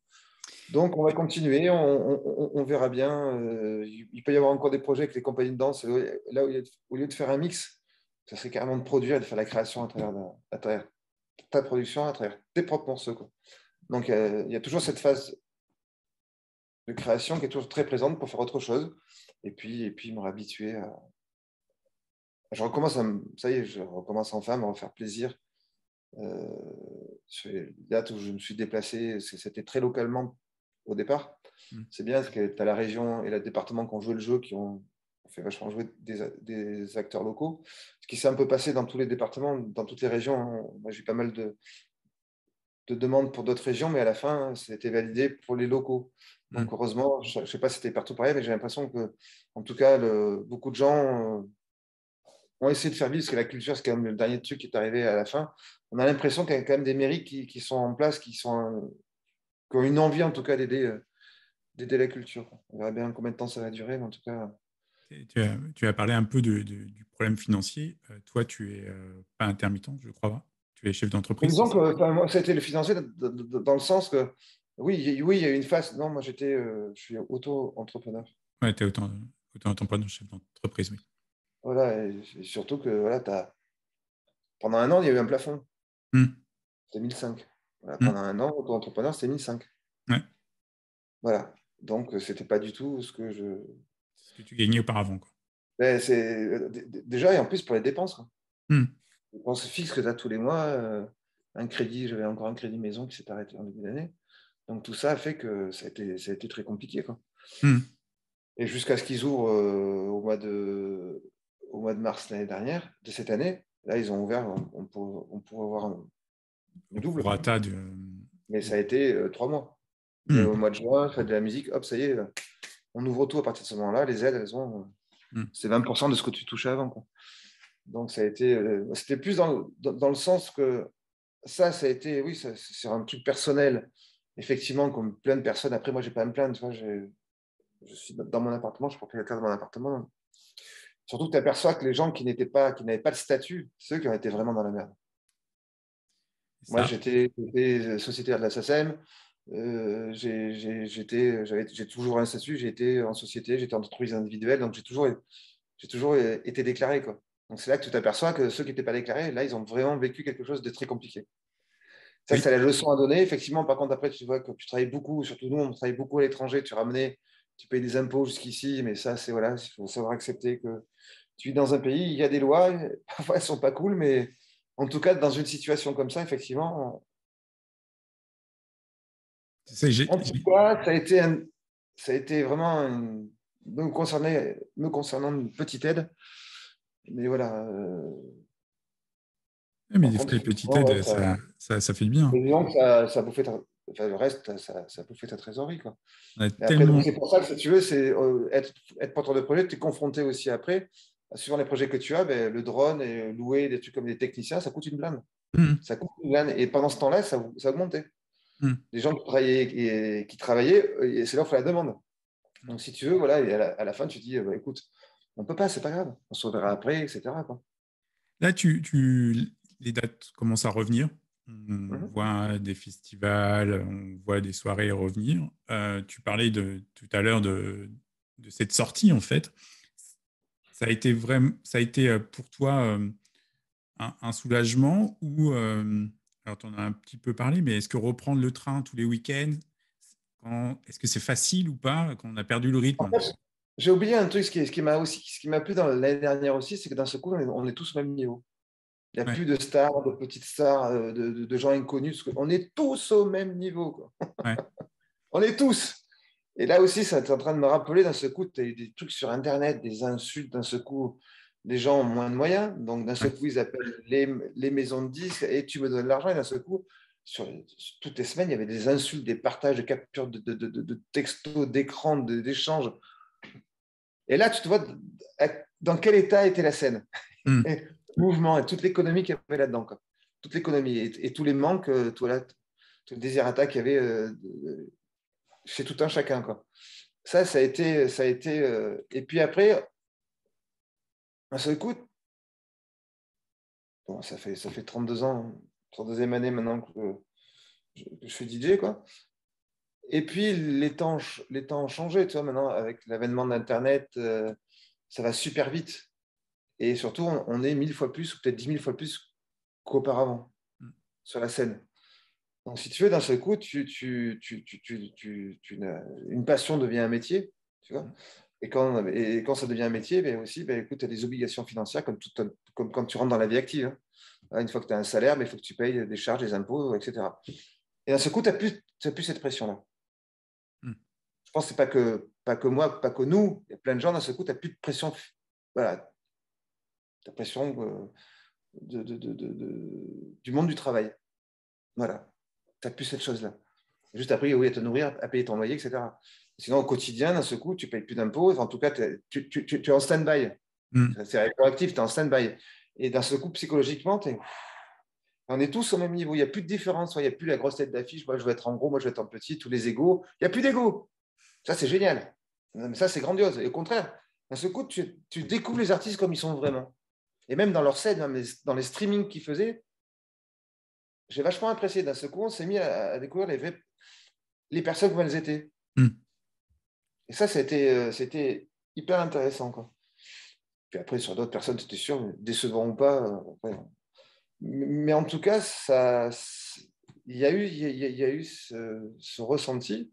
Donc, on va continuer, on verra bien. Il peut y avoir encore des projets avec les compagnies de danse. Là, au lieu de faire un mix, ça serait carrément de produire et de faire la création à travers ta production, à travers tes propres morceaux. Quoi. Donc, il y a toujours cette phase de création qui est toujours très présente pour faire autre chose. Et puis me réhabituer à. Je recommence enfin à me refaire plaisir. Sur les dates où je me suis déplacé, c'était très localement au départ. C'est bien parce que tu as la région et le département qui ont joué le jeu, qui ont fait vachement jouer des acteurs locaux. Ce qui s'est un peu passé dans tous les départements, dans toutes les régions. Moi, j'ai eu pas mal de demandes pour d'autres régions, mais à la fin, c'était validé pour les locaux. Donc, heureusement, je ne sais pas si c'était partout pareil, mais j'ai l'impression que, en tout cas, beaucoup de gens ont essayé de faire vivre, parce que la culture, c'est quand même le dernier truc qui est arrivé à la fin. On a l'impression qu'il y a quand même des mairies qui sont en place, qui ont une envie, en tout cas, d'aider la culture. On verra bien combien de temps ça va durer, mais en tout cas. Tu as parlé un peu du problème financier. Toi, tu n'es pas intermittent, je crois pas. Tu es chef d'entreprise. Disons que moi, ça a été le financier dans le sens que, oui, il y a eu une phase. Non, moi, je suis auto-entrepreneur. Oui, tu es auto-entrepreneur, chef d'entreprise, oui. Voilà, et surtout que voilà, pendant un an, il y a eu un plafond. C'était 1005. Voilà, pendant un an, auto-entrepreneur, c'était 1005. Ouais. Voilà. Donc, c'était pas du tout ce que tu gagnais auparavant. Quoi. Ben, déjà, et en plus pour les dépenses. Quoi. Les dépenses fixes que tu as tous les mois. Un crédit, j'avais encore un crédit maison qui s'est arrêté en début d'année. Donc, tout ça a fait que ça a été très compliqué. Quoi. Et jusqu'à ce qu'ils ouvrent au mois de mars l'année dernière, de cette année, là, ils ont ouvert, on pourrait avoir le double. Mais ça a été 3 mois. Au mois de juin, fête de la musique, hop, ça y est, on ouvre tout à partir de ce moment-là. Les aides, elles ont. C'est 20% de ce que tu touchais avant. Quoi. Donc, ça a été. C'était plus dans le sens que ça a été. Oui, c'est un truc personnel. Effectivement, comme plein de personnes. Après, moi, je n'ai pas à me plaindre. Tu vois, je suis dans mon appartement, je suis propriétaire de mon appartement. Surtout que tu aperçois que les gens qui n'avaient pas le statut, ceux qui ont été vraiment dans la merde. Moi, j'étais sociétaire de la SACEM. J'ai toujours un statut, j'ai été en société, j'étais en entreprise individuelle, donc j'ai toujours été déclaré. Quoi. Donc c'est là que tu t'aperçois que ceux qui n'étaient pas déclarés, là, ils ont vraiment vécu quelque chose de très compliqué. Ça, c'est la leçon à donner. Effectivement, par contre, après, tu vois que tu travailles beaucoup, surtout nous, on travaille beaucoup à l'étranger, tu payes des impôts jusqu'ici, mais ça, c'est voilà, il faut savoir accepter que tu vis dans un pays, il y a des lois, parfois elles ne sont pas cool, mais en tout cas, dans une situation comme ça, effectivement, en tout cas, ça a été vraiment me concernant une petite aide. Mais voilà. Mais Par des contre, fois, les petites effectivement, ouais, aides, ça fait du bien. disons que ça bouffait le reste, ça bouffait ta trésorerie, quoi. On a Et après, tellement. donc, c'est pour ça que, si tu veux, c'est être porteur de projet, tu es confronté aussi après, suivant les projets que tu as, ben, le drone et louer des trucs comme des techniciens, ça coûte une blinde. Mmh, Ça coûte une blinde. Et pendant ce temps-là, ça augmentait. mmh, Les gens qui travaillaient, et c'est l'offre et la demande. mmh. Donc, si tu veux, voilà, et à la fin, tu dis, bah, écoute, on ne peut pas, c'est pas grave, on se reverra après, etc., quoi. Là, les dates commencent à revenir. On Mhm. voit des festivals, on voit des soirées revenir. Tu parlais tout à l'heure de cette sortie, en fait. Ça a été pour toi un soulagement ou, alors tu en as un petit peu parlé, mais est-ce que reprendre le train tous les week-ends, est-ce que c'est facile ou pas quand on a perdu le En rythme? fait, j'ai oublié un truc, ce qui m'a plu dans l'année dernière aussi, c'est que d'un seul coup, on est tous au même niveau. Il n'y a Ouais, plus de stars, de petites stars, de gens inconnus. On est tous au même niveau, quoi. ouais. On est tous. Et là aussi, ça est en train de me rappeler, d'un seul coup, tu as eu des trucs sur Internet, des insultes, d'un seul coup, les gens ont moins de moyens. Donc, d'un Ouais. seul coup, ils appellent les maisons de disques et tu me donnes l'argent. Et d'un seul coup, sur toutes les semaines, il y avait des insultes, des partages, de captures de textos, d'écrans, d'échanges. Et là, tu te vois dans quel état était la scène, Hmm. et le mouvement et toute l'économie qu'il y avait là-dedans, quoi. Toute l'économie et tous les manques, tout le désirata qu'il y avait chez tout un chacun, quoi. Ça a été. Et puis après, on s'écoute. Bon, ça fait 32 ans, 32e année maintenant que je suis DJ, quoi. Et puis les temps ont changé, tu vois, maintenant avec l'avènement d'Internet, ça va super vite. Et surtout, on est 1000 fois plus, ou peut-être 10 000 fois plus qu'auparavant sur la scène. Donc, si tu veux, d'un seul coup, une passion devient un métier, tu vois. Et quand ça devient un métier, ben aussi, ben, écoute, tu as des obligations financières comme quand tu rentres dans la vie active, hein. Une fois que tu as un salaire, ben, il faut que tu payes des charges, des impôts, etc. Et d'un seul coup, tu n'as plus cette pression-là. Hmm. Je pense que ce n'est pas que moi, pas que nous. Il y a plein de gens, d'un seul coup, tu n'as plus de pression. Voilà, tu as pression du monde du travail. Voilà, tu n'as plus cette chose-là. Juste après, oui, à te nourrir, à payer ton loyer, etc. Sinon, au quotidien, d'un seul coup, tu ne payes plus d'impôts. Enfin, en tout cas, tu es en stand-by. Hmm. C'est rétroactif, tu es en stand-by. Et d'un seul coup, psychologiquement, on est tous au même niveau. Il n'y a plus de différence. Il n'y a plus la grosse tête d'affiche. Moi, je veux être en gros, moi, je veux être en petit, tous les égaux. Il n'y a plus d'égaux. Ça, c'est génial. Mais ça, c'est grandiose. Et au contraire, d'un seul coup, tu découvres les artistes comme ils sont vraiment. Et même dans leur scène, hein, dans les streamings qu'ils faisaient, j'ai vachement apprécié. D'un seul coup, on s'est mis à découvrir les personnes comme elles étaient. Hmm. Et ça, c'était hyper intéressant, quoi. Puis après, sur d'autres personnes, c'était sûr, décevant ou pas. Après. Mais en tout cas, il y a eu ce ressenti.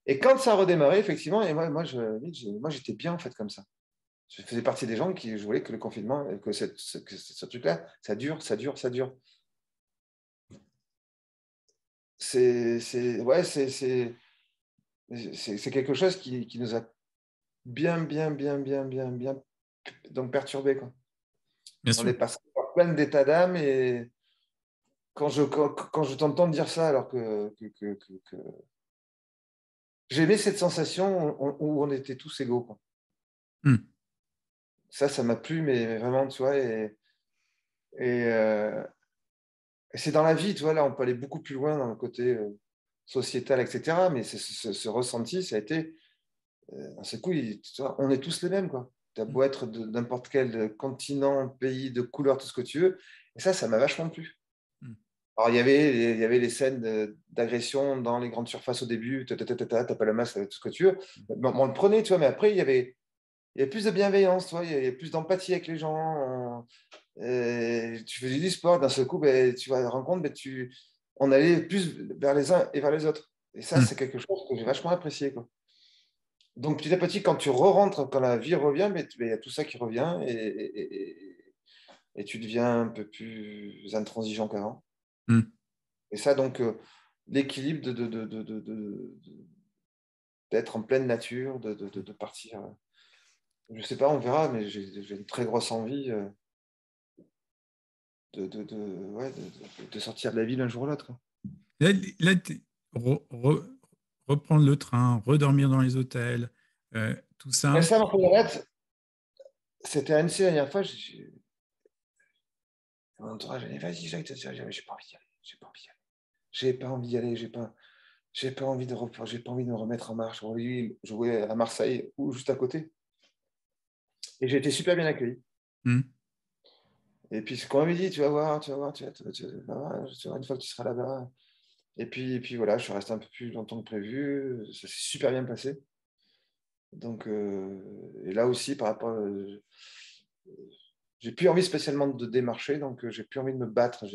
Et quand ça a redémarré, effectivement, et moi j'étais bien en fait comme ça. Je faisais partie des gens qui je voulais que le confinement, que ce truc-là, ça dure, ça dure, ça dure. Ouais, c'est quelque chose qui nous a bien donc perturbé, quoi. Bien On sûr. est passé par plein d'états d'âme et quand je t'entends dire ça, alors que j'aimais cette sensation où on était tous égaux, quoi. Hmm. Ça m'a plu, mais vraiment, tu vois, et, euh, et c'est dans la vie, tu vois, là, on peut aller beaucoup plus loin dans le côté sociétal, etc. Mais ce ressenti, ça a été, dans ce coup, tu vois, on est tous les mêmes, quoi. Tu as beau être de n'importe quel continent, pays, de couleur, tout ce que tu veux. Et ça m'a vachement plu. Hmm. Alors, il y avait les scènes d'agression dans les grandes surfaces au début, t'as pas le masque, tout ce que tu veux. Bon, on le prenait, tu vois, mais après, il y avait plus de bienveillance, tu vois, il y avait plus d'empathie avec les gens. Tu faisais du sport, d'un seul coup, ben, tu vas te rendre compte, ben, on allait plus vers les uns et vers les autres. Et ça, c'est quelque chose que j'ai vachement apprécié, quoi. Donc, petit à petit, quand tu re-rentres, quand la vie revient, mais il y a tout ça qui revient et tu deviens un peu plus intransigeant qu'avant. Et ça, donc, l'équilibre d'être en pleine nature, de partir. Je ne sais pas, on verra, mais j'ai une très grosse envie de sortir de la ville un jour ou l'autre. Là, reprendre le train, redormir dans les hôtels, tout Mais ça. ça, pour honnête, c'était à Annecy la dernière fois. Mon entourage, j'ai dit, vas-y, Jacques, j'ai pas envie d'y aller. J'ai pas envie d'y aller. J'ai pas envie de me remettre en marche. Oui, jouer à Marseille ou juste à côté. Et j'ai été super bien accueilli. Et puis, ce qu'on m'avait dit, tu vas voir, tu vas voir, une fois que tu seras là-bas. Et puis voilà, je suis resté un peu plus longtemps que prévu. Ça s'est super bien passé. Donc, et là aussi, par rapport. J'ai plus envie spécialement de démarcher, donc j'ai plus envie de me battre.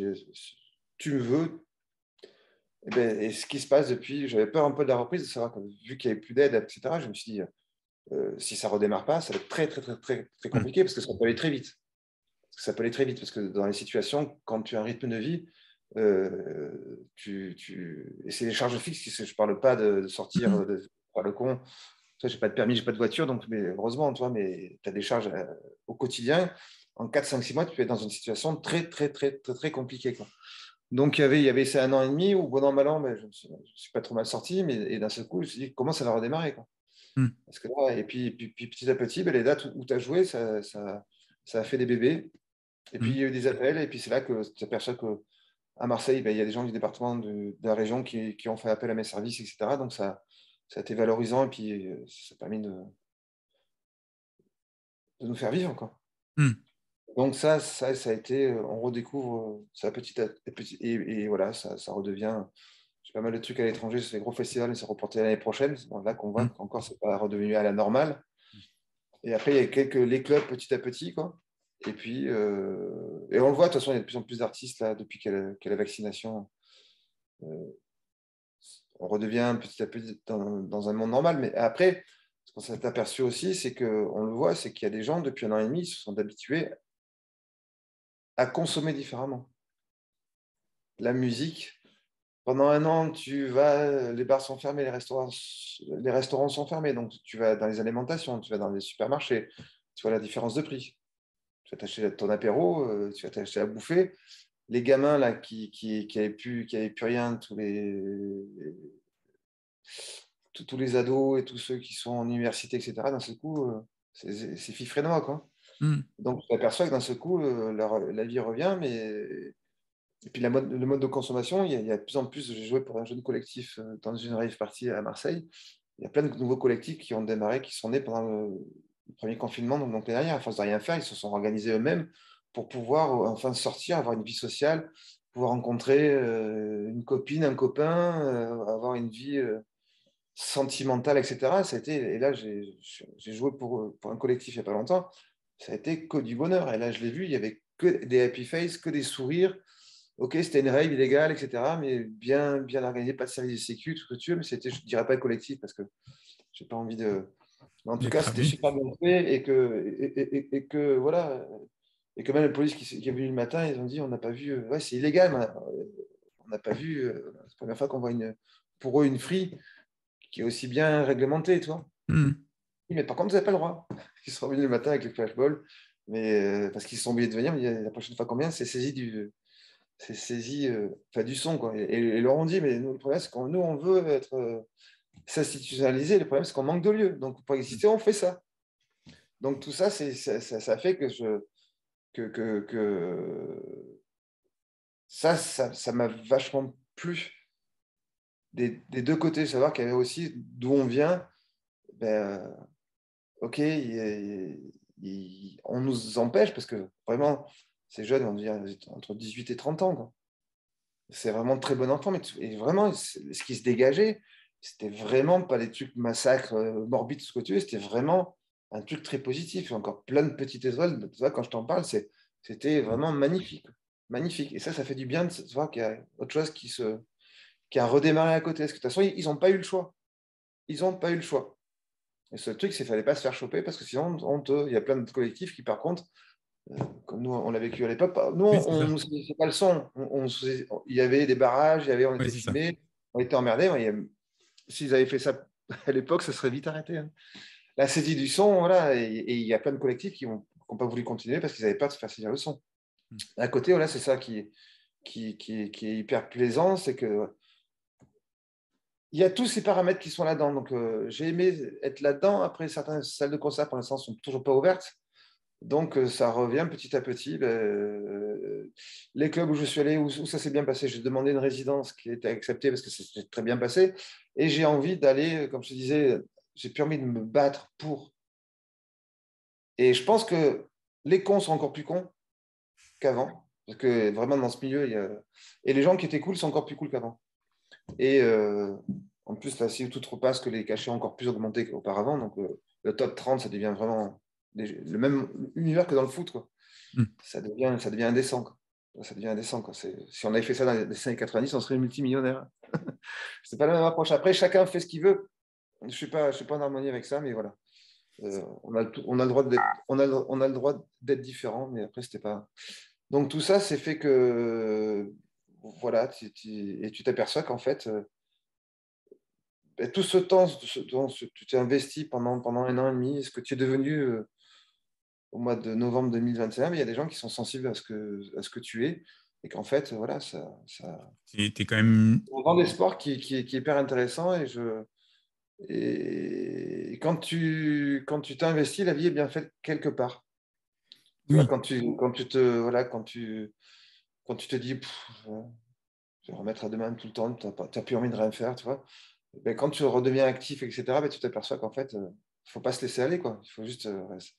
Tu me veux. Et ce qui se passe depuis, j'avais peur un peu de la reprise, de savoir que vu qu'il n'y avait plus d'aide, etc., je me suis dit, si ça ne redémarre pas, ça va être très, très, très, très, très compliqué parce que ça peut aller très vite. Parce que dans les situations, quand tu as un rythme de vie, et c'est les charges fixes, je ne parle pas de sortir de faire le con. Je n'ai pas de permis, je n'ai pas de voiture, donc, mais heureusement, toi, mais tu as des charges au quotidien. En 4, 5, 6 mois, tu peux être dans une situation très, très, très, très, très compliquée, quoi. Donc, il y avait ça 1 an et demi où, bon an, mal an, mais je ne suis pas trop mal sorti, et d'un seul coup, je me suis dit, comment ça va redémarrer, quoi. Parce que là, et puis, petit à petit, les dates où tu as joué, ça a fait des bébés. Et puis, il y a eu des appels, et puis c'est là que tu t'aperçois qu'à Marseille, il y a des gens du département de la région qui ont fait appel à mes services, etc. Donc, ça a été valorisant, et puis ça a permis de nous faire vivre, quoi. Donc ça a été, on redécouvre ça petit à petit, et voilà, ça redevient. J'ai pas mal de trucs à l'étranger, c'est des gros festivals, mais c'est reporté l'année prochaine. Bon, là qu'on voit qu'encore c'est pas redevenu à la normale. Et après, il y a les clubs petit à petit, quoi. Et puis, et on le voit, de toute façon, il y a de plus en plus d'artistes là depuis qu'il y a la vaccination. On redevient petit à petit dans un monde normal. Mais après, ce qu'on s'est aperçu aussi, c'est qu'on le voit, c'est qu'il y a des gens depuis 1 an et demi, ils se sont habitués à consommer différemment. La musique, pendant 1 an, les bars sont fermés, les restaurants sont fermés, donc tu vas dans les alimentations, tu vas dans les supermarchés, tu vois la différence de prix. Tu vas t'acheter ton apéro, tu vas t'acheter à bouffer. Les gamins là qui avaient plus rien, tous les ados et tous ceux qui sont en université, etc. D'un seul coup, c'est fifrénois, quoi. Donc tu t'aperçois que d'un seul coup, la vie revient, mais et puis le mode de consommation, il y a de plus en plus. J'ai joué pour un jeune collectif dans une rave party à Marseille. Il y a plein de nouveaux collectifs qui ont démarré, qui sont nés pendant le premier confinement. Donc l'année dernière, à force de rien faire, ils se sont organisés eux-mêmes pour pouvoir enfin sortir, avoir une vie sociale, pouvoir rencontrer une copine, un copain, avoir une vie sentimentale, etc. Et là, j'ai joué pour un collectif il n'y a pas longtemps. Ça a été que du bonheur. Et là, je l'ai vu, il n'y avait que des happy faces, que des sourires. Ok, c'était une règle illégale, etc., mais bien, bien organisé, pas de service de sécu, tout ce que tu veux, mais c'était, je ne dirais pas collectif parce que j'ai pas envie de. Mais en tout Les cas, c'était cramer. super bien fait et que voilà, et que même la police qui est venue le matin, ils ont dit on n'a pas vu, ouais, c'est illégal, mais, on n'a pas vu, c'est la première fois qu'on voit pour eux une free qui est aussi bien réglementée, tu vois. Mais par contre, vous n'avez pas le droit. Ils sont venus le matin avec le flashball, mais parce qu'ils se sont oubliés de venir, mais la prochaine fois combien, c'est saisi du son, quoi. Et leur ont dit, mais nous, le problème, c'est que nous, on veut être s'institutionnaliser. Le problème, c'est qu'on manque de lieux. Donc, pour exister, on fait ça. Donc, tout ça, ça fait que ça m'a vachement plu des deux côtés, savoir qu'il y avait aussi d'où on vient. Ben, ok, on nous empêche parce que vraiment, ces jeunes, on dit entre 18 et 30 ans, quoi. C'est vraiment de très bon enfant, et vraiment, ce qui se dégageait, c'était vraiment pas des trucs massacres, morbides, ce que tu veux, c'était vraiment un truc très positif. Encore plein de petites étoiles. Quand je t'en parle, c'était vraiment magnifique. magnifique. Et ça fait du bien de voir qu'il y a autre chose qui a redémarré à côté. Parce que de toute façon, ils n'ont pas eu le choix. Ils n'ont pas eu le choix. Et ce truc, c'est qu'il ne fallait pas se faire choper parce que sinon, il y a plein de collectifs qui, par contre, comme nous, on l'a vécu à l'époque, nous, Oui, c'est ça. c'est pas le son. Il y avait des barrages, on Oui, était c'est ça. filmés, on était emmerdés. S'ils avaient fait ça à l'époque, ça serait vite arrêté. Hein. La saisie du son, voilà, et il y a plein de collectifs qui n'ont pas voulu continuer parce qu'ils n'avaient peur de se faire saisir le son. Mm. À côté, voilà, c'est ça qui est hyper plaisant, c'est que il y a tous ces paramètres qui sont là-dedans. Donc, j'ai aimé être là-dedans. Après, certaines salles de concert, pour l'instant, ne sont toujours pas ouvertes. Donc, ça revient petit à petit. Les clubs où je suis allé, où ça s'est bien passé, j'ai demandé une résidence qui a été acceptée parce que ça s'est très bien passé. Et j'ai envie d'aller, comme je te disais, j'ai plus envie de me battre pour. Et je pense que les cons sont encore plus cons qu'avant. Parce que vraiment, dans ce milieu, et les gens qui étaient cool sont encore plus cool qu'avant. Et en plus, là, si tout repasse, que les cachets ont encore plus augmenté qu'auparavant. Donc, le top 30, ça devient vraiment le même univers que dans le foot. Quoi. Mm. Ça devient indécent. Quoi. Ça devient indécent. Quoi. Si on avait fait ça dans les années 90, on serait multimillionnaire. C'est pas la même approche. Après, chacun fait ce qu'il veut. Je ne suis pas en harmonie avec ça, mais voilà. On a le droit on a le droit d'être différent, mais après, c'était pas. Donc, tout ça, c'est fait que. Voilà, et tu t'aperçois qu'en fait, tout ce temps dont tu t'es investi pendant 1 an et demi, ce que tu es devenu au mois de novembre 2021, mais il y a des gens qui sont sensibles à ce que tu es, et qu'en fait, voilà, T'es quand même. on vend des sports qui est hyper intéressant, et quand tu t'investis, la vie est bien faite quelque part. Tu vois, Oui. quand tu te dis, je vais remettre à demain tout le temps, tu n'as plus envie de rien faire, tu vois. Ben, quand tu redeviens actif, etc., ben, tu t'aperçois qu'en fait, il ne faut pas se laisser aller, quoi. Il faut juste, c'est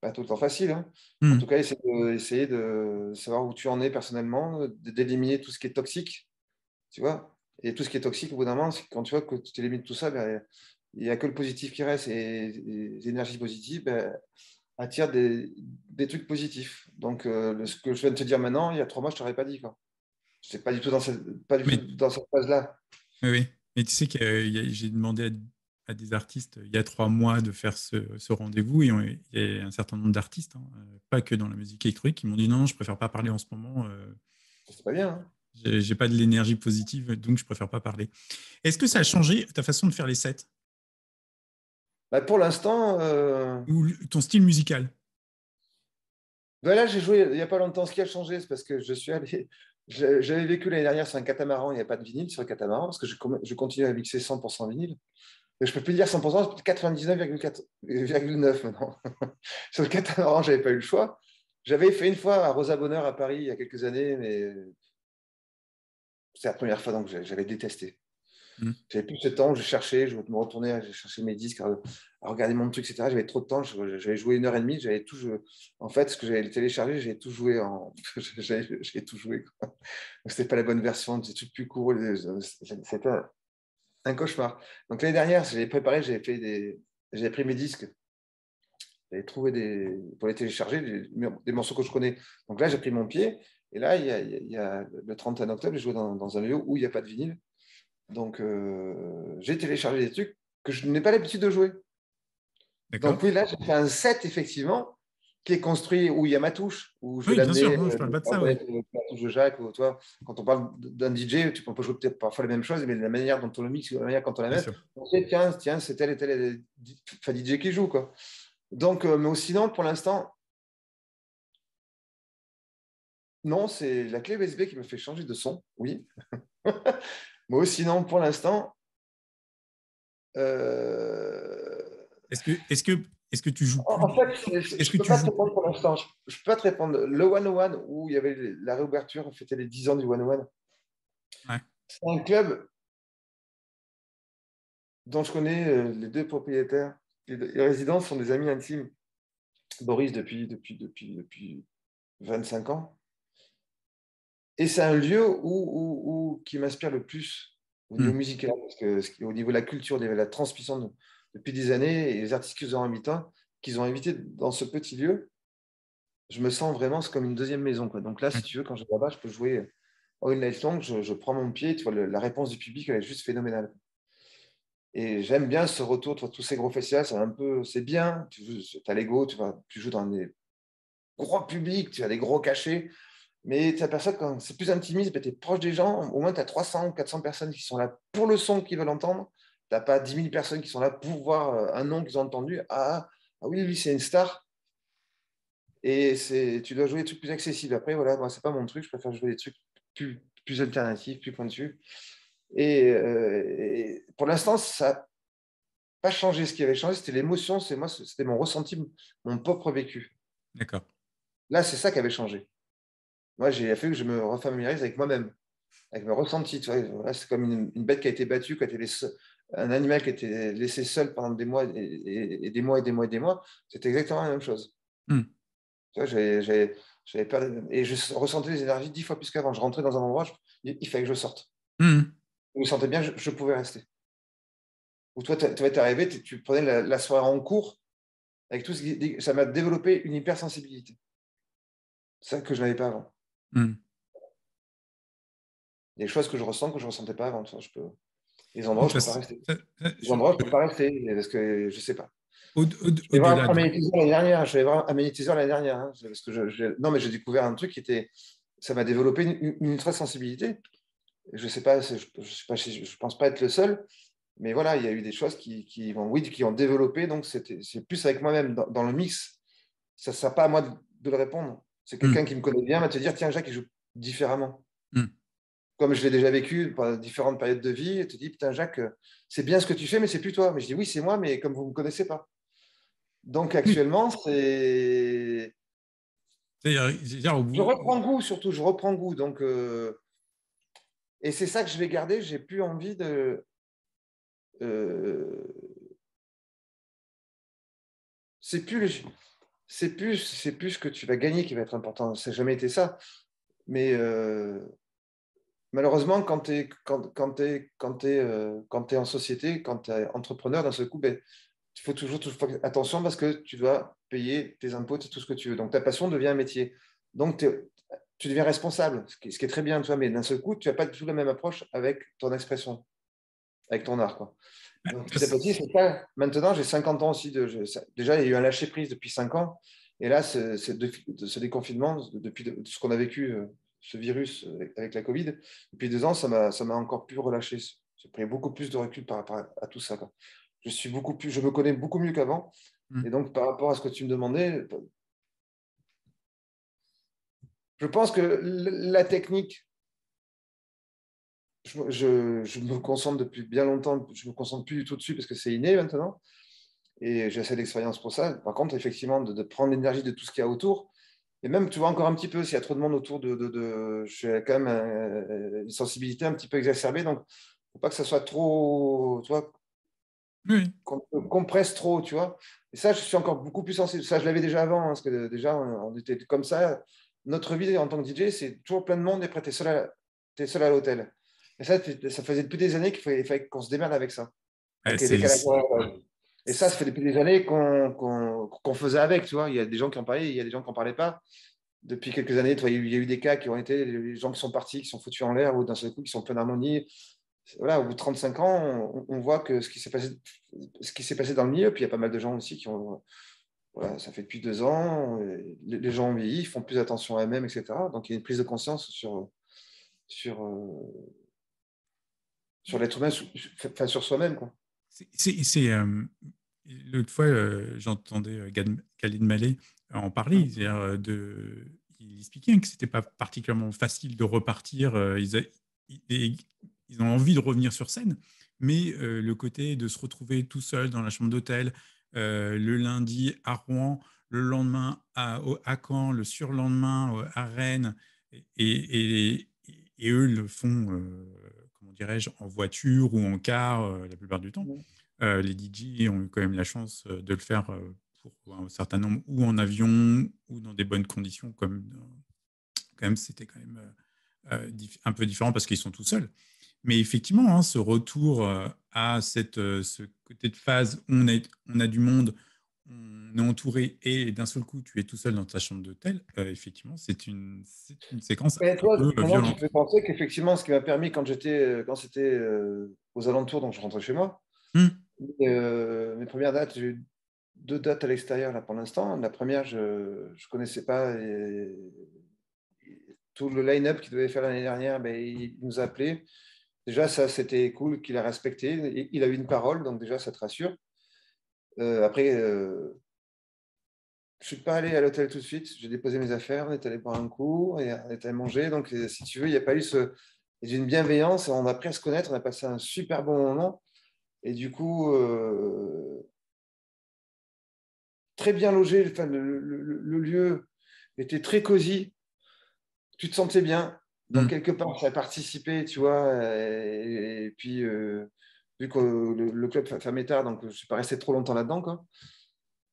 pas tout le temps facile, hein. En Mm. tout cas, essayer de savoir où tu en es personnellement, d'éliminer tout ce qui est toxique, tu vois. Et tout ce qui est toxique, au bout d'un moment, c'est quand tu vois que tu élimines tout ça, ben, il n'y a que le positif qui reste. Et les énergies positives ben, attirent des trucs positifs. Donc, ce que je viens de te dire maintenant, il y a 3 mois, je ne t'aurais pas dit, quoi. Je n'étais pas du tout Mais, dans cette phase-là. oui, oui. Mais tu sais que j'ai demandé à des artistes il y a 3 mois de faire ce rendez-vous et il y a un certain nombre d'artistes, hein, pas que dans la musique électronique, qui m'ont dit non, je préfère pas parler en ce moment. C'est pas bien, hein. J'ai pas de l'énergie positive, donc je préfère pas parler. Est-ce que ça a changé ta façon de faire les sets Bah, pour l'instant, ou ton style musical? bah là, j'ai joué il n'y a pas longtemps. Ce qui a changé, c'est parce que j'avais vécu l'année dernière sur un catamaran. Il n'y a pas de vinyle sur le catamaran parce que je continue à mixer 100% vinyle. Et je ne peux plus dire 100%, c'est 99,9 maintenant. Sur le catamaran, je n'avais pas eu le choix. J'avais fait une fois à Rosa Bonheur à Paris il y a quelques années, mais c'est la première fois, donc j'avais détesté. Mm. J'avais plus ce temps, je cherchais, je me retournais, je cherchais mes disques, à regarder mon truc, etc. J'avais trop de temps, j'avais joué 1 heure et demie, j'avais tout joué. En fait, ce que j'avais téléchargé, j'ai tout joué j'ai tout joué. C'était pas la bonne version, des trucs plus courts, c'était un cauchemar. Donc l'année dernière, j'avais préparé, j'avais pris mes disques, j'avais trouvé pour les télécharger, des morceaux que je connais. Donc là, j'ai pris mon pied, et là, il y a le 31 octobre, j'ai joué dans un lieu où il n'y a pas de vinyle. Donc, j'ai téléchargé des trucs que je n'ai pas l'habitude de jouer. D'accord. Donc, oui, là, j'ai fait un set, effectivement, qui est construit où il y a ma touche, où je vais Oui, bien sûr, l'amener, non, je parle pas de ça, oui. la touche de Jacques, ou toi, quand on parle d'un DJ, on peut jouer peut-être parfois les mêmes choses, mais la manière dont on le mixe, la manière dont on la Bien met, sûr. on sait, tiens, c'est tel et tel DJ qui joue, quoi. Donc, mais sinon, pour l'instant, non, c'est la clé USB qui me fait changer de son, oui. Mais sinon, pour l'instant, euh, Est-ce que tu joues plus en fait, est-ce je que ne peux tu pas te joues répondre pour l'instant. Je peux pas te répondre. Le 101, où il y avait la réouverture, on fêtait les 10 ans du 101. ouais. C'est un club dont je connais les 2 propriétaires. Les résidents sont des amis intimes. Boris depuis 25 ans. Et c'est un lieu qui m'inspire le plus au niveau Hmm. musical, parce que au niveau de la culture, de la transmission depuis des années, et les artistes qu'ils ont invités dans ce petit lieu, je me sens vraiment, c'est comme une deuxième maison, quoi. Donc là, si tu veux, quand je vais là-bas, je peux jouer all night long, je prends mon pied, tu vois, la réponse du public, elle est juste phénoménale. Et j'aime bien ce retour, tu vois, tous ces gros festivals, c'est bien, tu as l'ego, tu joues dans des gros publics, tu as des gros cachets, mais tu aperçois que quand c'est plus intimiste, ben, tu es proche des gens, au moins tu as 300 ou 400 personnes qui sont là pour le son qu'ils veulent entendre, tu n'as pas 10 000 personnes qui sont là pour voir un nom qu'ils ont entendu, ah oui, lui c'est une star, et tu dois jouer des trucs plus accessibles. Après, voilà, moi c'est pas mon truc, je préfère jouer des trucs plus alternatifs, plus pointus. Et pour l'instant, ça n'a pas changé. Ce qui avait changé, c'était l'émotion, c'était mon ressenti, mon propre vécu. D'accord. Là, c'est ça qui avait changé. Moi, j'ai fait que je me refamiliarise avec moi-même, avec mes ressentis. Tu vois, là, c'est comme une bête qui a été battue, un animal qui a été laissé seul pendant des mois et des mois et des mois et des mois. C'était exactement la même chose. Mm. Tu vois, j'avais peur et je ressentais les énergies 10 fois plus qu'avant. Je rentrais dans un endroit, il fallait que je sorte. Mm. Je me sentais bien, je pouvais rester. Ou toi, tu vas t'arriver, tu prenais la soirée en cours avec tout ça m'a développé une hypersensibilité. C'est ça que je n'avais pas avant. Mm. Il y a des choses que je ressens que je ne ressentais pas avant. Les endroits Donc, où je ne peux pas rester. Les je- endroits où je ne peux pas rester parce que je ne sais pas. Je vais au-delà voir un de... magnétiseur l'année dernière. Je vais voir un magnétiseur l'année dernière. Hein, parce que non, mais j'ai découvert un truc qui était. Ça m'a développé une ultra-sensibilité. Je ne sais pas, je pense pas être le seul. Mais voilà, il y a eu des choses qui ont développé. Donc, c'est plus avec moi-même dans le mix. Ça ne sert pas à moi de le répondre. C'est quelqu'un Mm. qui me connaît bien va te dire, tiens, Jacques, il joue différemment. Mm. Comme je l'ai déjà vécu pendant différentes périodes de vie, et te dit, putain, Jacques, c'est bien ce que tu fais, mais c'est plus toi. Mais je dis, oui, c'est moi, mais comme vous ne me connaissez pas. Donc Oui. actuellement, c'est. C'est-à-dire, au Je bout... reprends goût, surtout, je reprends goût. Donc, et c'est ça que je vais garder. J'ai plus envie de. euh, C'est plus, c'est plus ce que tu vas gagner qui va être important. Ça n'a jamais été ça. Mais malheureusement, quand t'es en société, quand tu es entrepreneur, d'un seul coup, ben, il faut toujours faire attention parce que tu dois payer tes impôts, tout ce que tu veux. Donc, ta passion devient un métier. Donc, tu deviens responsable, ce qui est très bien, tu vois, mais d'un seul coup, tu n'as pas du tout la même approche avec ton expression, avec ton art, quoi. Donc, petit à petit, c'est ça. Maintenant, j'ai 50 ans aussi. Déjà, il y a eu un lâcher-prise depuis 5 ans. Et là, ce déconfinement, depuis ce qu'on a vécu, ce virus avec la Covid, depuis 2 ans, ça m'a encore plus relâché. J'ai pris beaucoup plus de recul par rapport à tout ça, quoi. Je me connais beaucoup mieux qu'avant. Mm. Et donc, par rapport à ce que tu me demandais, je pense que la technique, je me concentre depuis bien longtemps, je ne me concentre plus du tout dessus parce que c'est inné maintenant. Et j'ai assez d'expérience pour ça. Par contre, effectivement, de prendre l'énergie de tout ce qu'il y a autour, et même, tu vois, encore un petit peu, s'il y a trop de monde autour je suis quand même une sensibilité un petit peu exacerbée, donc il ne faut pas que ça soit trop, tu vois, Oui. qu'on compresse trop, tu vois. Et ça, je suis encore beaucoup plus sensible. Ça, je l'avais déjà avant, hein, parce que déjà, on était comme ça. Notre vie en tant que DJ, c'est toujours plein de monde et après, tu es seul à l'hôtel. Et ça faisait depuis des années qu'il fallait qu'on se démerde avec ça, Ouais, avec les décalages horaires. Et ça c'est- fait depuis des années qu'on faisait avec, tu vois. Il y a des gens qui en parlaient, il y a des gens qui n'en parlaient pas. Depuis quelques années, tu vois, il y a eu des cas qui ont été les gens qui sont partis, qui sont foutus en l'air, ou d'un seul coup, qui sont pleins d'harmonie. Voilà, au bout de 35 ans, on voit que ce qui s'est passé dans le milieu, puis il y a pas mal de gens aussi qui ont. Voilà, ça fait depuis 2 ans, les gens ont vieilli, ils font plus attention à eux-mêmes, etc. Donc il y a une prise de conscience sur l'être humain, enfin, sur soi-même, quoi. l'autre fois, j'entendais Khalid Malé en parler. C'est-à-dire, il expliquait que c'était pas particulièrement facile de repartir. Ils, ils ont envie de revenir sur scène, mais le côté de se retrouver tout seul dans la chambre d'hôtel le lundi à Rouen, le lendemain à Caen, le surlendemain à Rennes, et eux le font, comment dirais-je, en voiture ou en car la plupart du temps. Les DJ ont eu quand même la chance de le faire pour un certain nombre, ou en avion, ou dans des bonnes conditions, quand même c'était quand même un peu différent parce qu'ils sont tout seuls. Mais effectivement, hein, ce retour à ce côté de phase où on a du monde, on est entouré et d'un seul coup, tu es tout seul dans ta chambre d'hôtel, effectivement, c'est une séquence Mais un toi, peu maintenant, tu me violente. fais penser qu'effectivement, ce qui m'a permis quand c'était aux alentours, donc je rentrais chez moi, Hum, mes premières dates, j'ai eu 2 dates à l'extérieur là pour l'instant. La première, je ne connaissais pas tout le line-up qu'il devait faire l'année dernière, ben, il nous a appelés. Déjà, ça, c'était cool qu'il a respecté. Il a eu une parole, donc déjà, ça te rassure. Après, je ne suis pas allé à l'hôtel tout de suite. J'ai déposé mes affaires, on est allé boire un coup et on est allé manger. Donc, si tu veux, il n'y a pas eu une bienveillance. On a appris à se connaître, on a passé un super bon moment. Et du coup, très bien logé. Enfin, le lieu était très cosy. Tu te sentais bien. Donc, hum. quelque part, ça a participé, tu vois. Et puis, vu que le club fermait tard, donc je ne suis pas resté trop longtemps là-dedans, quoi.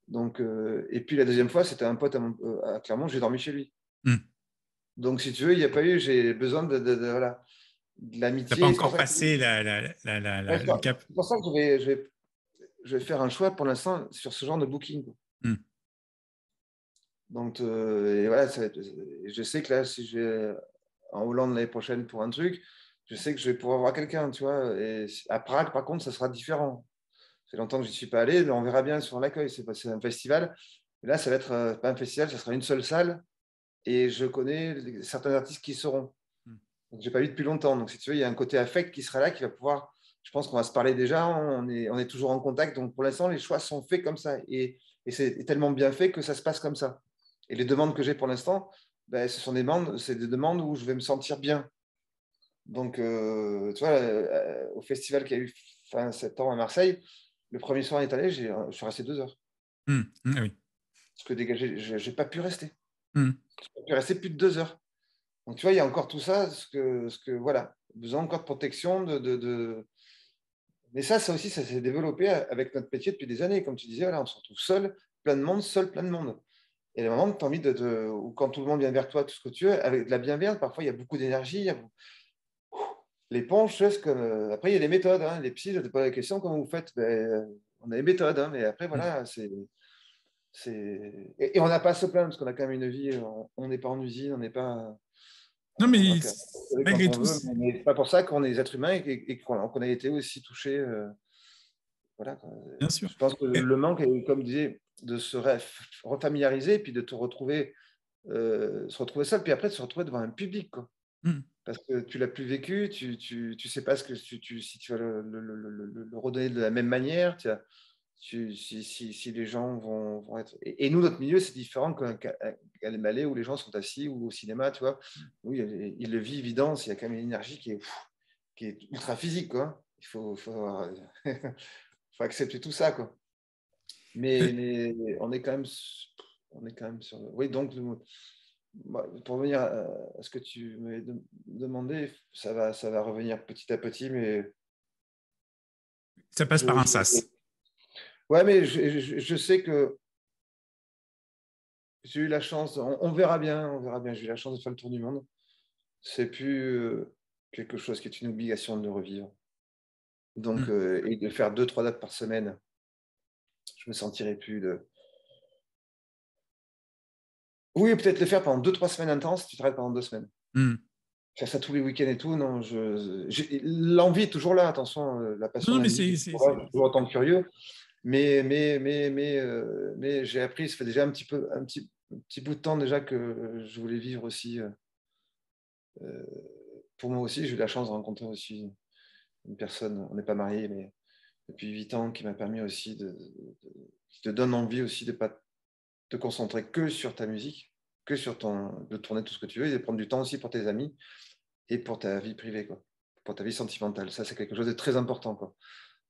Donc, et puis, la deuxième fois, c'était un pote à Clermont, j'ai dormi chez lui. Hum. Donc, si tu veux, il n'y a pas eu, j'ai besoin voilà, de T'as pas l'amitié. encore passé le cap. C'est pour ça que je vais faire un choix pour l'instant sur ce genre de booking, quoi. Hum. Donc, et voilà, je sais que là, si je vais en Hollande l'année prochaine pour un truc, je sais que je vais pouvoir voir quelqu'un, tu vois. Et à Prague, par contre, ça sera différent. C'est longtemps que je n'y suis pas allé, mais on verra bien sur l'accueil. C'est un festival. Et là, ça va être pas un festival, ça sera une seule salle. Et je connais certains artistes qui y seront. Hum. Donc, j'ai pas vu depuis longtemps. Donc, si tu veux, il y a un côté affect qui sera là, qui va pouvoir. Je pense qu'on va se parler déjà. On est toujours en contact. Donc, pour l'instant, les choix sont faits comme ça. Et c'est tellement bien fait que ça se passe comme ça. Et les demandes que j'ai pour l'instant, ben, c'est des demandes où je vais me sentir bien. Donc, tu vois, au festival qu'il y a eu fin septembre à Marseille, le premier soir on est allé, je suis resté 2 heures. Hum. Hum. Ah oui. Parce que dégagé, je n'ai pas pu rester. Hum. Je n'ai pas pu rester plus de 2 heures. Donc, tu vois, il y a encore tout ça, voilà, besoin encore de protection. Mais ça aussi, ça s'est développé avec notre métier depuis des années. Comme tu disais, voilà, on se retrouve seul, plein de monde. Et à un moment, tu as envie ou quand tout le monde vient vers toi, tout ce que tu veux, avec de la bienveillance, parfois il y a beaucoup d'énergie. L'éponge, c'est comme. Après, il y a des méthodes. Hein. Les psys, je te pose la question comment vous faites? Ben, on a des méthodes, hein, mais après, Hum. voilà, et on n'a pas à se plaindre parce qu'on a quand même une vie. On n'est pas en usine, on n'est pas. Non, On va mais faire quand malgré on tout, veut, mais c'est pas pour ça qu'on est des êtres humains et qu'on a été aussi touchés. Voilà, quoi. bien sûr. Je pense que le manque, comme je disais, de se refamiliariser, puis de se retrouver seul, puis après de se retrouver devant un public, quoi. Hum. Parce que tu l'as plus vécu, tu sais pas si tu vas le redonner de la même manière, si les gens vont être. Et nous, notre milieu, c'est différent qu'à les Malais où les gens sont assis ou au cinéma, tu vois. Oui, ils le vivent évident, il y a quand même une énergie qui est ultra physique, quoi. Faut accepter tout ça, quoi. Mais on est quand même sur. Oui, donc pour revenir à ce que tu m'avais demandé, ça va revenir petit à petit, mais Ça passe par un sas. ouais, mais je sais que j'ai eu la chance. On verra bien, on verra bien. J'ai eu la chance de faire le tour du monde. C'est plus quelque chose qui est une obligation de le revivre. Donc, Hum. et de faire 2, 3 dates par semaine, je me sentirais plus de. Oui, peut-être le faire pendant 2, 3 semaines intenses. Tu t'arrêtes pendant 2 semaines. Hum. Faire ça tous les week-ends et tout, non, l'envie est toujours là, attention, la passion Non, de la mais musique est toujours là, je suis toujours autant curieux, mais j'ai appris, ça fait déjà un petit bout de temps déjà que je voulais vivre aussi. Euh, pour moi aussi, j'ai eu la chance de rencontrer aussi une personne, on n'est pas mariés, mais depuis 8 ans, qui m'a permis aussi qui te donne envie aussi de ne pas te concentrer que sur ta musique, de tourner tout ce que tu veux, et de prendre du temps aussi pour tes amis et pour ta vie privée, quoi, pour ta vie sentimentale. Ça, c'est quelque chose de très important, quoi.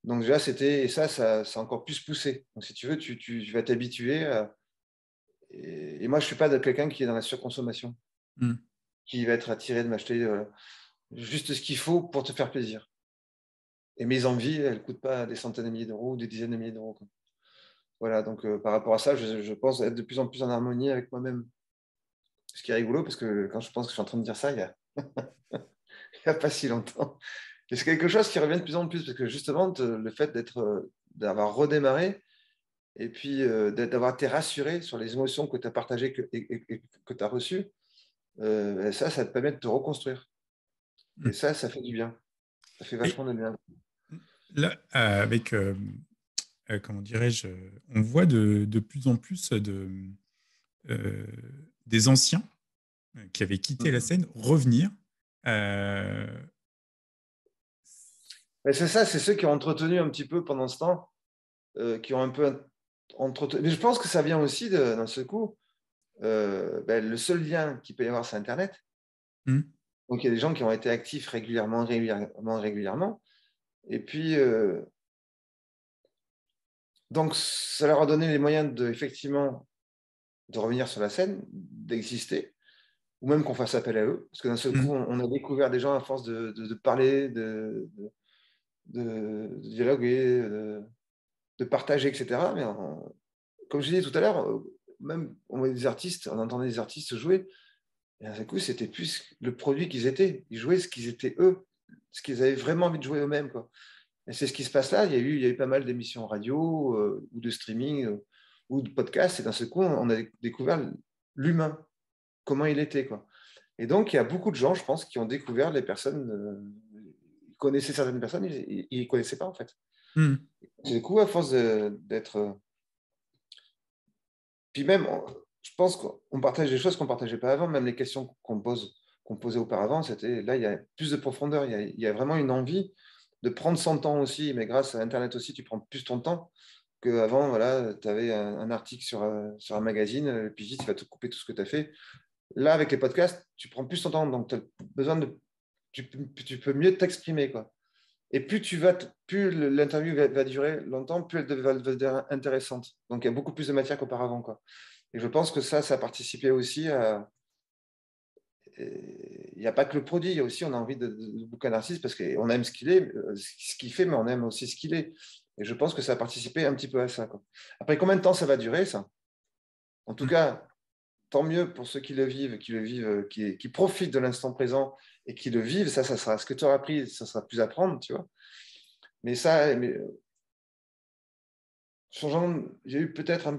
Donc déjà, et ça a encore plus poussé. Donc si tu veux, tu vas t'habituer et moi, je ne suis pas de quelqu'un qui est dans la surconsommation, Hum. qui va être attiré de m'acheter juste ce qu'il faut pour te faire plaisir. Et mes envies, elles ne coûtent pas des centaines de milliers d'euros ou des dizaines de milliers d'euros, quoi. Voilà, donc par rapport à ça, je pense être de plus en plus en harmonie avec moi-même. Ce qui est rigolo, parce que quand je pense que je suis en train de dire ça, il n'y a pas si longtemps. Et c'est quelque chose qui revient de plus en plus, parce que justement, le fait d'avoir redémarré, et puis d'avoir été rassuré sur les émotions que tu as partagées et que tu as reçues, ça te permet de te reconstruire. Et ça fait du bien. Ça fait vachement de bien. Là, avec, comment dirais-je, on voit de plus en plus des anciens qui avaient quitté la scène revenir. Mais c'est ça, c'est ceux qui ont entretenu un petit peu pendant ce temps, qui ont un peu entretenu. Mais je pense que ça vient aussi d'un seul coup. Le seul lien qu'il peut y avoir, c'est Internet. Donc, il y a des gens qui ont été actifs régulièrement. Et puis, donc, ça leur a donné les moyens effectivement de revenir sur la scène, d'exister, ou même qu'on fasse appel à eux. Parce que d'un seul coup, on a découvert des gens à force de parler, de dialoguer, de partager, etc. Mais comme je disais tout à l'heure, même on voyait des artistes, on entendait des artistes jouer, et d'un seul coup, c'était plus le produit qu'ils étaient. Ils jouaient ce qu'ils étaient eux, ce qu'ils avaient vraiment envie de jouer eux-mêmes, quoi. Et c'est ce qui se passe là. Il y a eu pas mal d'émissions radio ou de streaming ou de podcasts. Et d'un seul coup, on a découvert l'humain, comment il était, quoi. Et donc, il y a beaucoup de gens, je pense, qui ont découvert les personnes. Ils connaissaient certaines personnes, ils ne connaissaient pas, en fait. Et du coup, à force d'être. Puis même, je pense qu'on partage des choses qu'on ne partageait pas avant. Même les questions qu'on posait auparavant, c'était là, il y a plus de profondeur. Il y a vraiment une envie de prendre son temps aussi, mais grâce à Internet aussi, tu prends plus ton temps qu'avant. Voilà, tu avais un article sur un magazine, et puis vite, tu vas te couper tout ce que tu as fait. Là, avec les podcasts, tu prends plus ton temps, donc tu as besoin tu peux mieux t'exprimer, quoi. Et plus l'interview va durer longtemps, plus elle va devenir intéressante. Donc, il y a beaucoup plus de matière qu'auparavant, quoi. Et je pense que ça a participé aussi à. Il n'y a pas que le produit, il y a aussi, on a envie de beaucoup un artiste parce qu'on aime ce qu'il fait, mais on aime aussi ce qu'il est. Et je pense que ça a participé un petit peu à ça, quoi. Après, combien de temps ça va durer, ça? En tout cas, tant mieux pour ceux qui le vivent, qui profitent de l'instant présent et qui le vivent. Ça sera ce que tu auras appris, ça sera plus à prendre, tu vois. Mais ça, changeant, j'ai eu peut-être,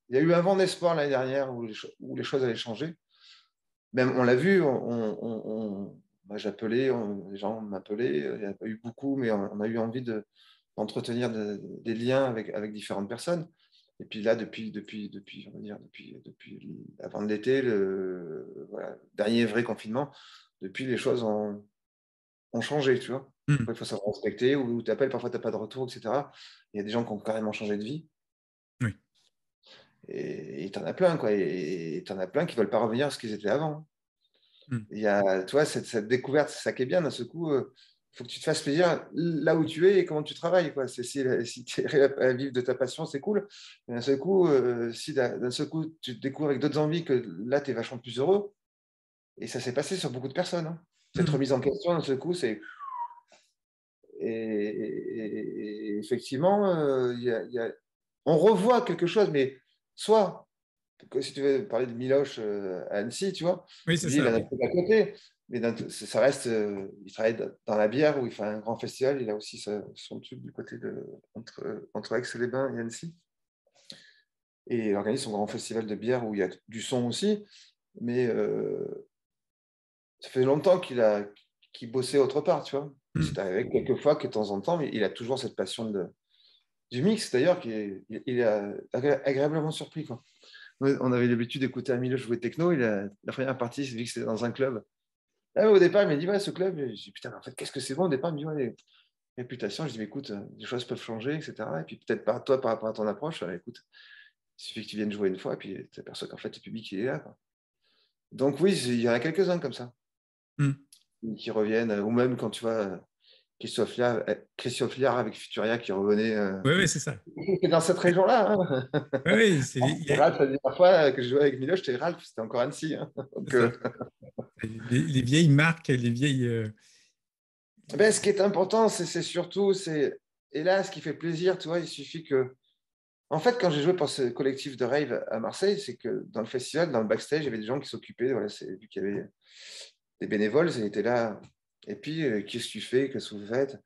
il y a eu un vent d'espoir l'année dernière où les choses allaient changer. Même on l'a vu, moi, j'appelais, les gens m'appelaient, il n'y en a pas eu beaucoup, mais on a eu envie d'entretenir des liens avec différentes personnes. Et puis là, on va dire, depuis avant de l'été, voilà, dernier vrai confinement, depuis les choses ont changé, tu vois. Après, il faut savoir respecter, ou tu appelles, parfois tu n'as pas de retour, etc. Il y a des gens qui ont carrément changé de vie. Oui. Et tu en as plein, quoi. Et tu en as plein qui ne veulent pas revenir à ce qu'ils étaient avant. Il y a, tu vois, cette découverte, c'est ça qui est bien. D'un seul coup, il faut que tu te fasses plaisir là où tu es et comment tu travailles, quoi. Si tu es à vivre de ta passion, c'est cool. Mais d'un seul coup, si d'un seul coup, tu te découvres avec d'autres envies, que là, tu es vachement plus heureux. Et ça s'est passé sur beaucoup de personnes, hein. Cette remise en question, d'un seul coup, c'est. Et effectivement, on revoit quelque chose, mais soit, si tu veux parler de Miloche à Annecy, tu vois, Oui, tu c'est dis, il ça. en a Oui. peut-être à côté, mais ça reste, il travaille dans la bière où il fait un grand festival, il a aussi son truc du côté entre Aix-les-Bains et Annecy. Et il organise son grand festival de bière où il y a du son aussi, mais ça fait longtemps qu'il bossait autre part, tu vois. C'est arrivé quelques fois que de temps en temps, mais il a toujours cette passion du mix, d'ailleurs, il est agréablement surpris, quoi. On avait l'habitude d'écouter Amilo jouer techno. La première partie, c'est vu que c'était dans un club. Là, au départ, il m'a dit, ouais, ce club, je dis, putain, en fait, qu'est-ce que c'est bon au départ? Il me dit, ouais, réputation. Je dis, mais écoute, les choses peuvent changer, etc. Et puis peut-être toi, par rapport à ton approche, écoute, il suffit que tu viennes jouer une fois, et puis tu t'aperçois qu'en fait, le public, il est là, quoi. Donc oui, il y en a quelques-uns comme ça, qui reviennent, ou même quand tu vois Christophe Liard avec Futuria qui revenait. Oui, oui, c'est ça. C'est dans cette région-là, hein. Oui, oui, Ralph, la dernière fois que je jouais avec Milo, j'étais Ralph, c'était encore Annecy, hein. Donc, c'est ça. Les vieilles marques, les vieilles. ben, ce qui est important, c'est surtout, et là, ce qui fait plaisir, tu vois, il suffit que. En fait, quand j'ai joué pour ce collectif de rave à Marseille, c'est que dans le festival, dans le backstage, il y avait des gens qui s'occupaient, voilà, vu qu'il y avait des bénévoles, ils étaient là. Et puis, qu'est-ce que tu fais? Qu'est-ce que vous faites?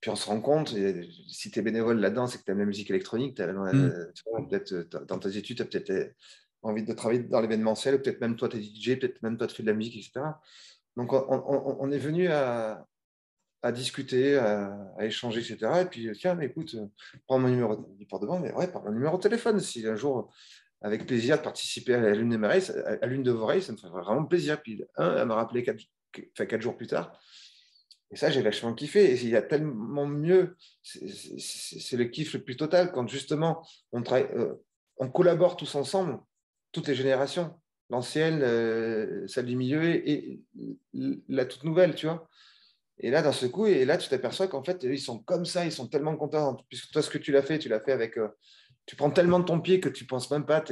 Puis on se rend compte, et si tu es bénévole là-dedans, c'est que tu aimes la musique électronique, peut-être dans tes études, tu as peut-être envie de travailler dans l'événementiel, ou peut-être même toi, tu es DJ, peut-être même toi, tu fais de la musique, etc. Donc on est venu à discuter, à échanger, etc. Et puis, tiens, mais écoute, prends mon numéro de porte-devant, mais ouais, prends mon numéro de téléphone. Si un jour, avec plaisir, de participer à l'une de mes races, à l'une de vos races, ça me ferait vraiment plaisir. Puis, elle m'a rappelé 4 jours plus tard. Et ça, j'ai vachement kiffé. Et il y a tellement mieux. C'est le kiff le plus total quand justement on collabore tous ensemble, toutes les générations, l'ancienne, celle du milieu et la toute nouvelle, tu vois. Et là, d'un seul coup, et là, tu t'aperçois qu'en fait, ils sont comme ça, ils sont tellement contents. Puisque toi, ce que tu l'as fait avec. Tu prends tellement de ton pied que tu ne penses même pas.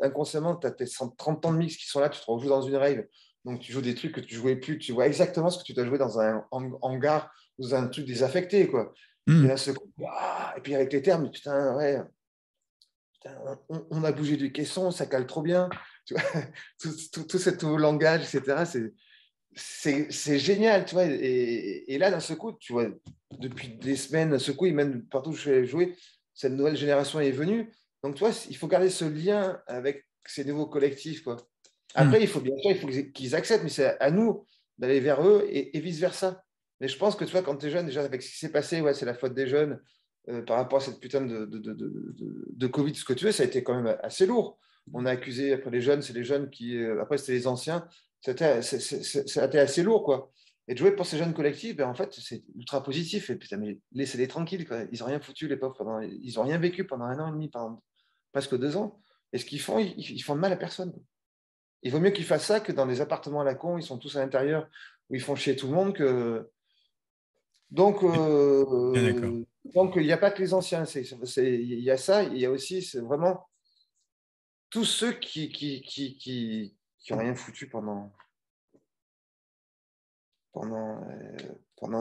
Inconsciemment, tu as tes 130 ans de mix qui sont là, tu te rejoues dans une rave. Donc, tu joues des trucs que tu ne jouais plus. Tu vois exactement ce que tu dois jouer dans un hangar ou dans un truc désaffecté, quoi. Et là, et puis avec les termes, putain, ouais, putain, on a bougé du caisson, ça cale trop bien. Tu vois, tout ce nouveau langage, etc. C'est génial, tu vois. Et là, d'un seul coup, tu vois, depuis des semaines, d'un seul coup, même partout où je suis jouer, cette nouvelle génération est venue. Donc, tu vois, il faut garder ce lien avec ces nouveaux collectifs, quoi. Après, il faut qu'ils acceptent, mais c'est à nous d'aller vers eux et vice-versa. Mais je pense que, tu vois, quand tu es jeune, déjà, avec ce qui s'est passé, ouais, c'est la faute des jeunes par rapport à cette putain de Covid, ce que tu veux, ça a été quand même assez lourd. On a accusé, après les jeunes, c'est les jeunes qui, après, c'était les anciens. Ça a été assez lourd, quoi. Et de jouer pour ces jeunes collectifs, ben, en fait, c'est ultra positif. Et putain, mais laissez-les tranquilles, quoi. Ils n'ont rien foutu, les pauvres. Ils n'ont rien vécu pendant 1 an et demi, pendant presque 2 ans. Et ce qu'ils font, ils font de mal à personne, quoi. Il vaut mieux qu'ils fassent ça que dans des appartements à la con, ils sont tous à l'intérieur, où ils font chier tout le monde. Donc, Bien d'accord. il n'y a pas que les anciens. Il y a ça, il y a aussi vraiment tous ceux qui ont rien foutu pendant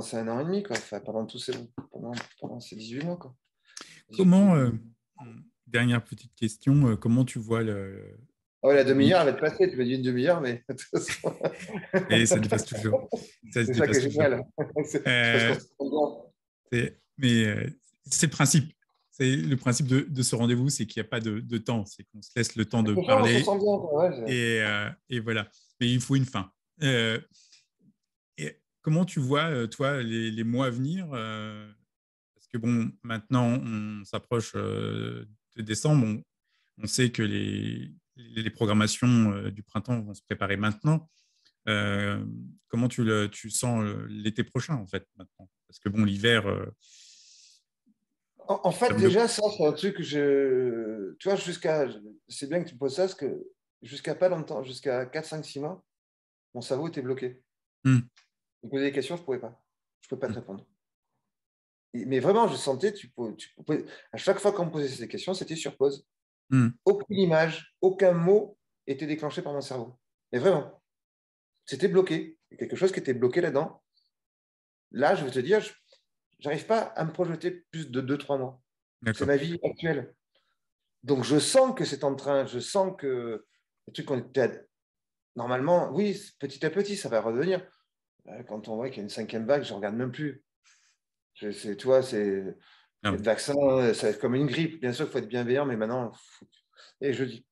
ces 1 an et demi, quoi. Enfin, pendant ces 18 mois, quoi. Comment, dernière petite question, comment tu vois Ah ouais, la demi-heure, l'évolution? elle va te passer. Tu m'as dit une demi-heure, mais de toute façon, Et ça dépasse toujours. Ça se c'est ça qui dépasse est toujours. génial. C'est parce qu'on Euh, se comprend mais c'est le principe. C'est le principe de ce rendez-vous, c'est qu'il n'y a pas de temps, c'est qu'on se laisse le temps de bien. Ce soir, on se parler sent bien, quoi. Ouais, et voilà. Mais il faut une fin. Euh, et comment tu vois, toi, les mois à venir parce que bon, maintenant, on s'approche de décembre. On sait que les programmations du printemps vont se préparer maintenant. Comment tu sens l'été prochain, en fait, maintenant? Parce que bon, l'hiver, En ça fait, bloque. déjà, ça, c'est un truc que tu vois, c'est bien que tu me poses ça, parce que jusqu'à pas longtemps, jusqu'à 4, 5, 6 mois, mon cerveau était bloqué. Hum, Me poser des questions, je ne pouvais pas. Je ne pouvais pas te hum, répondre. Mais vraiment, je sentais, à chaque fois qu'on me posait ces questions, c'était sur pause. hum. Aucune image, aucun mot était déclenché par mon cerveau. Mais vraiment, c'était bloqué. Il y a quelque chose qui était bloqué là-dedans. Là, je vais te dire, je n'arrive pas à me projeter plus de 2, 3 mois. C'est D'accord. ma vie actuelle. Donc, je sens que c'est en train, je sens que le truc qu'on était. Normalement, oui, petit à petit, ça va revenir. Quand on voit qu'il y a une 5e vague, je ne regarde même plus. Tu vois, c'est Ah le ouais. vaccin, c'est comme une grippe. Bien sûr, il faut être bienveillant, mais maintenant, et je dis,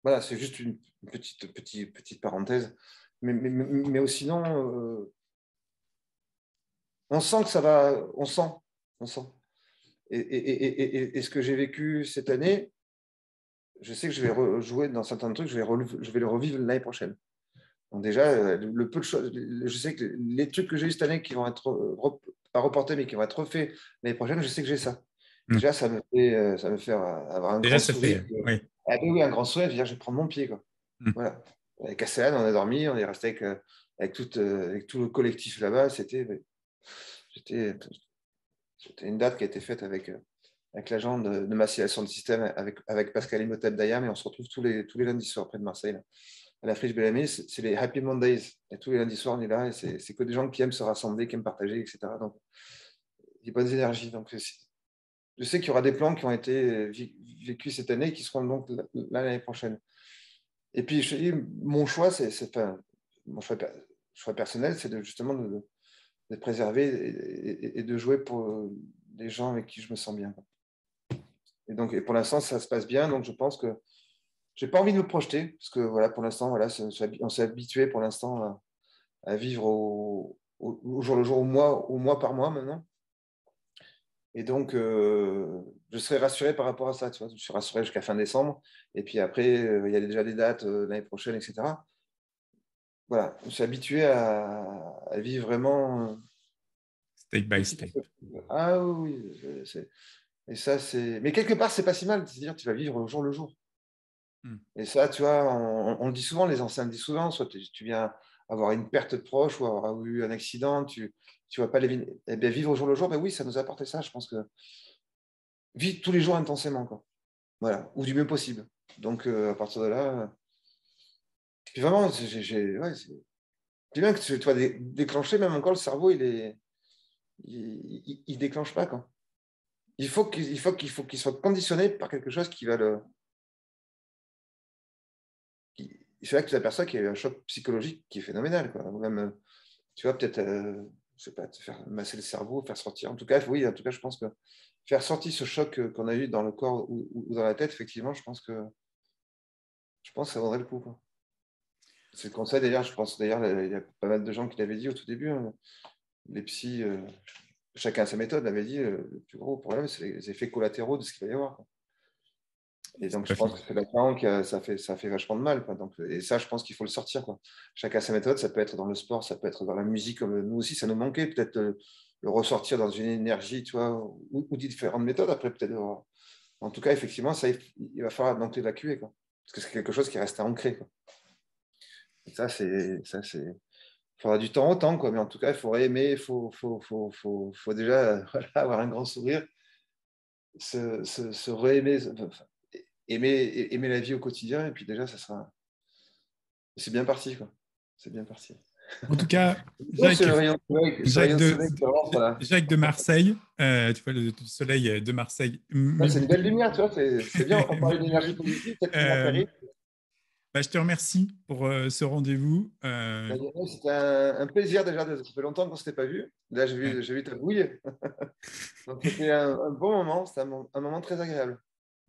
voilà, c'est juste une petite parenthèse. Mais sinon, on sent que ça va, on sent. Et ce que j'ai vécu cette année, je sais que je vais rejouer dans certains trucs, je vais le revivre l'année prochaine. Donc déjà, le peu de choses, je sais que les trucs que j'ai eu cette année qui vont être pas reportés, mais qui vont être refaits l'année prochaine, je sais que j'ai ça. Hum. Déjà, ça me fait avoir un Déjà, grand ça sourire. fait. Oui. Ah ben oui, un grand sourire, je vais prendre mon pied, quoi. Hum. Voilà. Avec Castellane, on a dormi, on est resté avec tout le collectif là-bas. C'était une date qui a été faite avec l'agent de massillation de système, avec Pascal Imhotep Dayam, et on se retrouve tous les lundis soirs près de Marseille, là, à la Friche Bellamy. C'est les Happy Mondays. Et tous les lundis soirs, on est là, et c'est que des gens qui aiment se rassembler, qui aiment partager, etc. Donc, des bonnes énergies. Donc, je sais qu'il y aura des plans qui ont été vécus cette année et qui seront donc là l'année prochaine. Et puis, je te dis, mon choix, mon choix personnel, c'est justement d'être préservé et de jouer pour les gens avec qui je me sens bien. Et pour l'instant, ça se passe bien. Donc, je pense que je n'ai pas envie de me projeter parce que voilà, pour l'instant, voilà, on s'est habitué pour l'instant à vivre au jour le jour, au mois par mois maintenant. Et donc, je serai rassuré par rapport à ça. Tu vois, je suis rassuré jusqu'à fin décembre. Et puis après, il y a déjà des dates l'année prochaine, etc. Voilà, je suis habitué à vivre vraiment. Step by step. Ah oui, et ça, c'est. Mais quelque part, c'est pas si mal. C'est-à-dire, tu vas vivre au jour le jour. Et ça, tu vois, on le dit souvent, les anciens le disent souvent, soit tu viens avoir une perte de proche ou avoir eu un accident, tu ne vas pas eh bien, vivre au jour le jour, ben oui, ça nous a apporté ça. Je pense que vivre tous les jours intensément, quoi. Voilà, ou du mieux possible. Donc, à partir de là, puis vraiment, ouais, c'est bien que tu vas déclencher, même encore le cerveau, il déclenche pas, quoi. Il faut qu'il soit conditionné par quelque chose qui va le. C'est là que tu t'aperçois qu'il y a eu un choc psychologique qui est phénoménal, quoi. Ou même, tu vois, peut-être, je sais pas, te faire masser le cerveau, faire sortir. En tout cas, oui, en tout cas, je pense que faire sortir ce choc qu'on a eu dans le corps ou dans la tête, effectivement, je pense que ça vaudrait le coup, quoi. C'est le conseil, d'ailleurs, je pense, d'ailleurs, il y a pas mal de gens qui l'avaient dit au tout début, hein. Les psys, chacun a sa méthode, l'avait dit, le plus gros problème, c'est les effets collatéraux de ce qu'il va y avoir, quoi. Et donc, je pense que c'est là-dedans que ça fait vachement de mal, quoi. Donc, et ça, je pense qu'il faut le sortir, quoi. Chacun sa méthode, ça peut être dans le sport, ça peut être dans la musique, comme nous aussi, ça nous manquait, peut-être le ressortir dans une énergie, tu vois, ou différentes méthodes, après, peut-être. En tout cas, effectivement, ça, il va falloir donc l'évacuer, quoi. Parce que c'est quelque chose qui reste ancré, quoi. Et ça, c'est. Il faudra du temps au temps, quoi. Mais en tout cas, il faudrait aimer, faut déjà voilà, avoir un grand sourire, se réaimer, aimer la vie au quotidien, et puis déjà, ça sera. C'est bien parti, quoi. C'est bien parti. En tout cas, C'est le rayon de soleil qui rentre là. Jacques de Marseille, tu vois, le soleil de Marseille. C'est une belle lumière, tu vois, c'est bien. On parlait d'énergie positive, peut-être que je te remercie pour ce rendez-vous. C'était un plaisir déjà. Ça fait longtemps qu'on ne s'était pas vu. Là, j'ai vu ta bouille. Donc, c'était un bon moment. C'était un moment très agréable.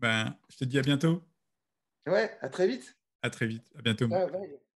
Je te dis à bientôt. Ouais, à très vite. À très vite. À bientôt. Ah, bye.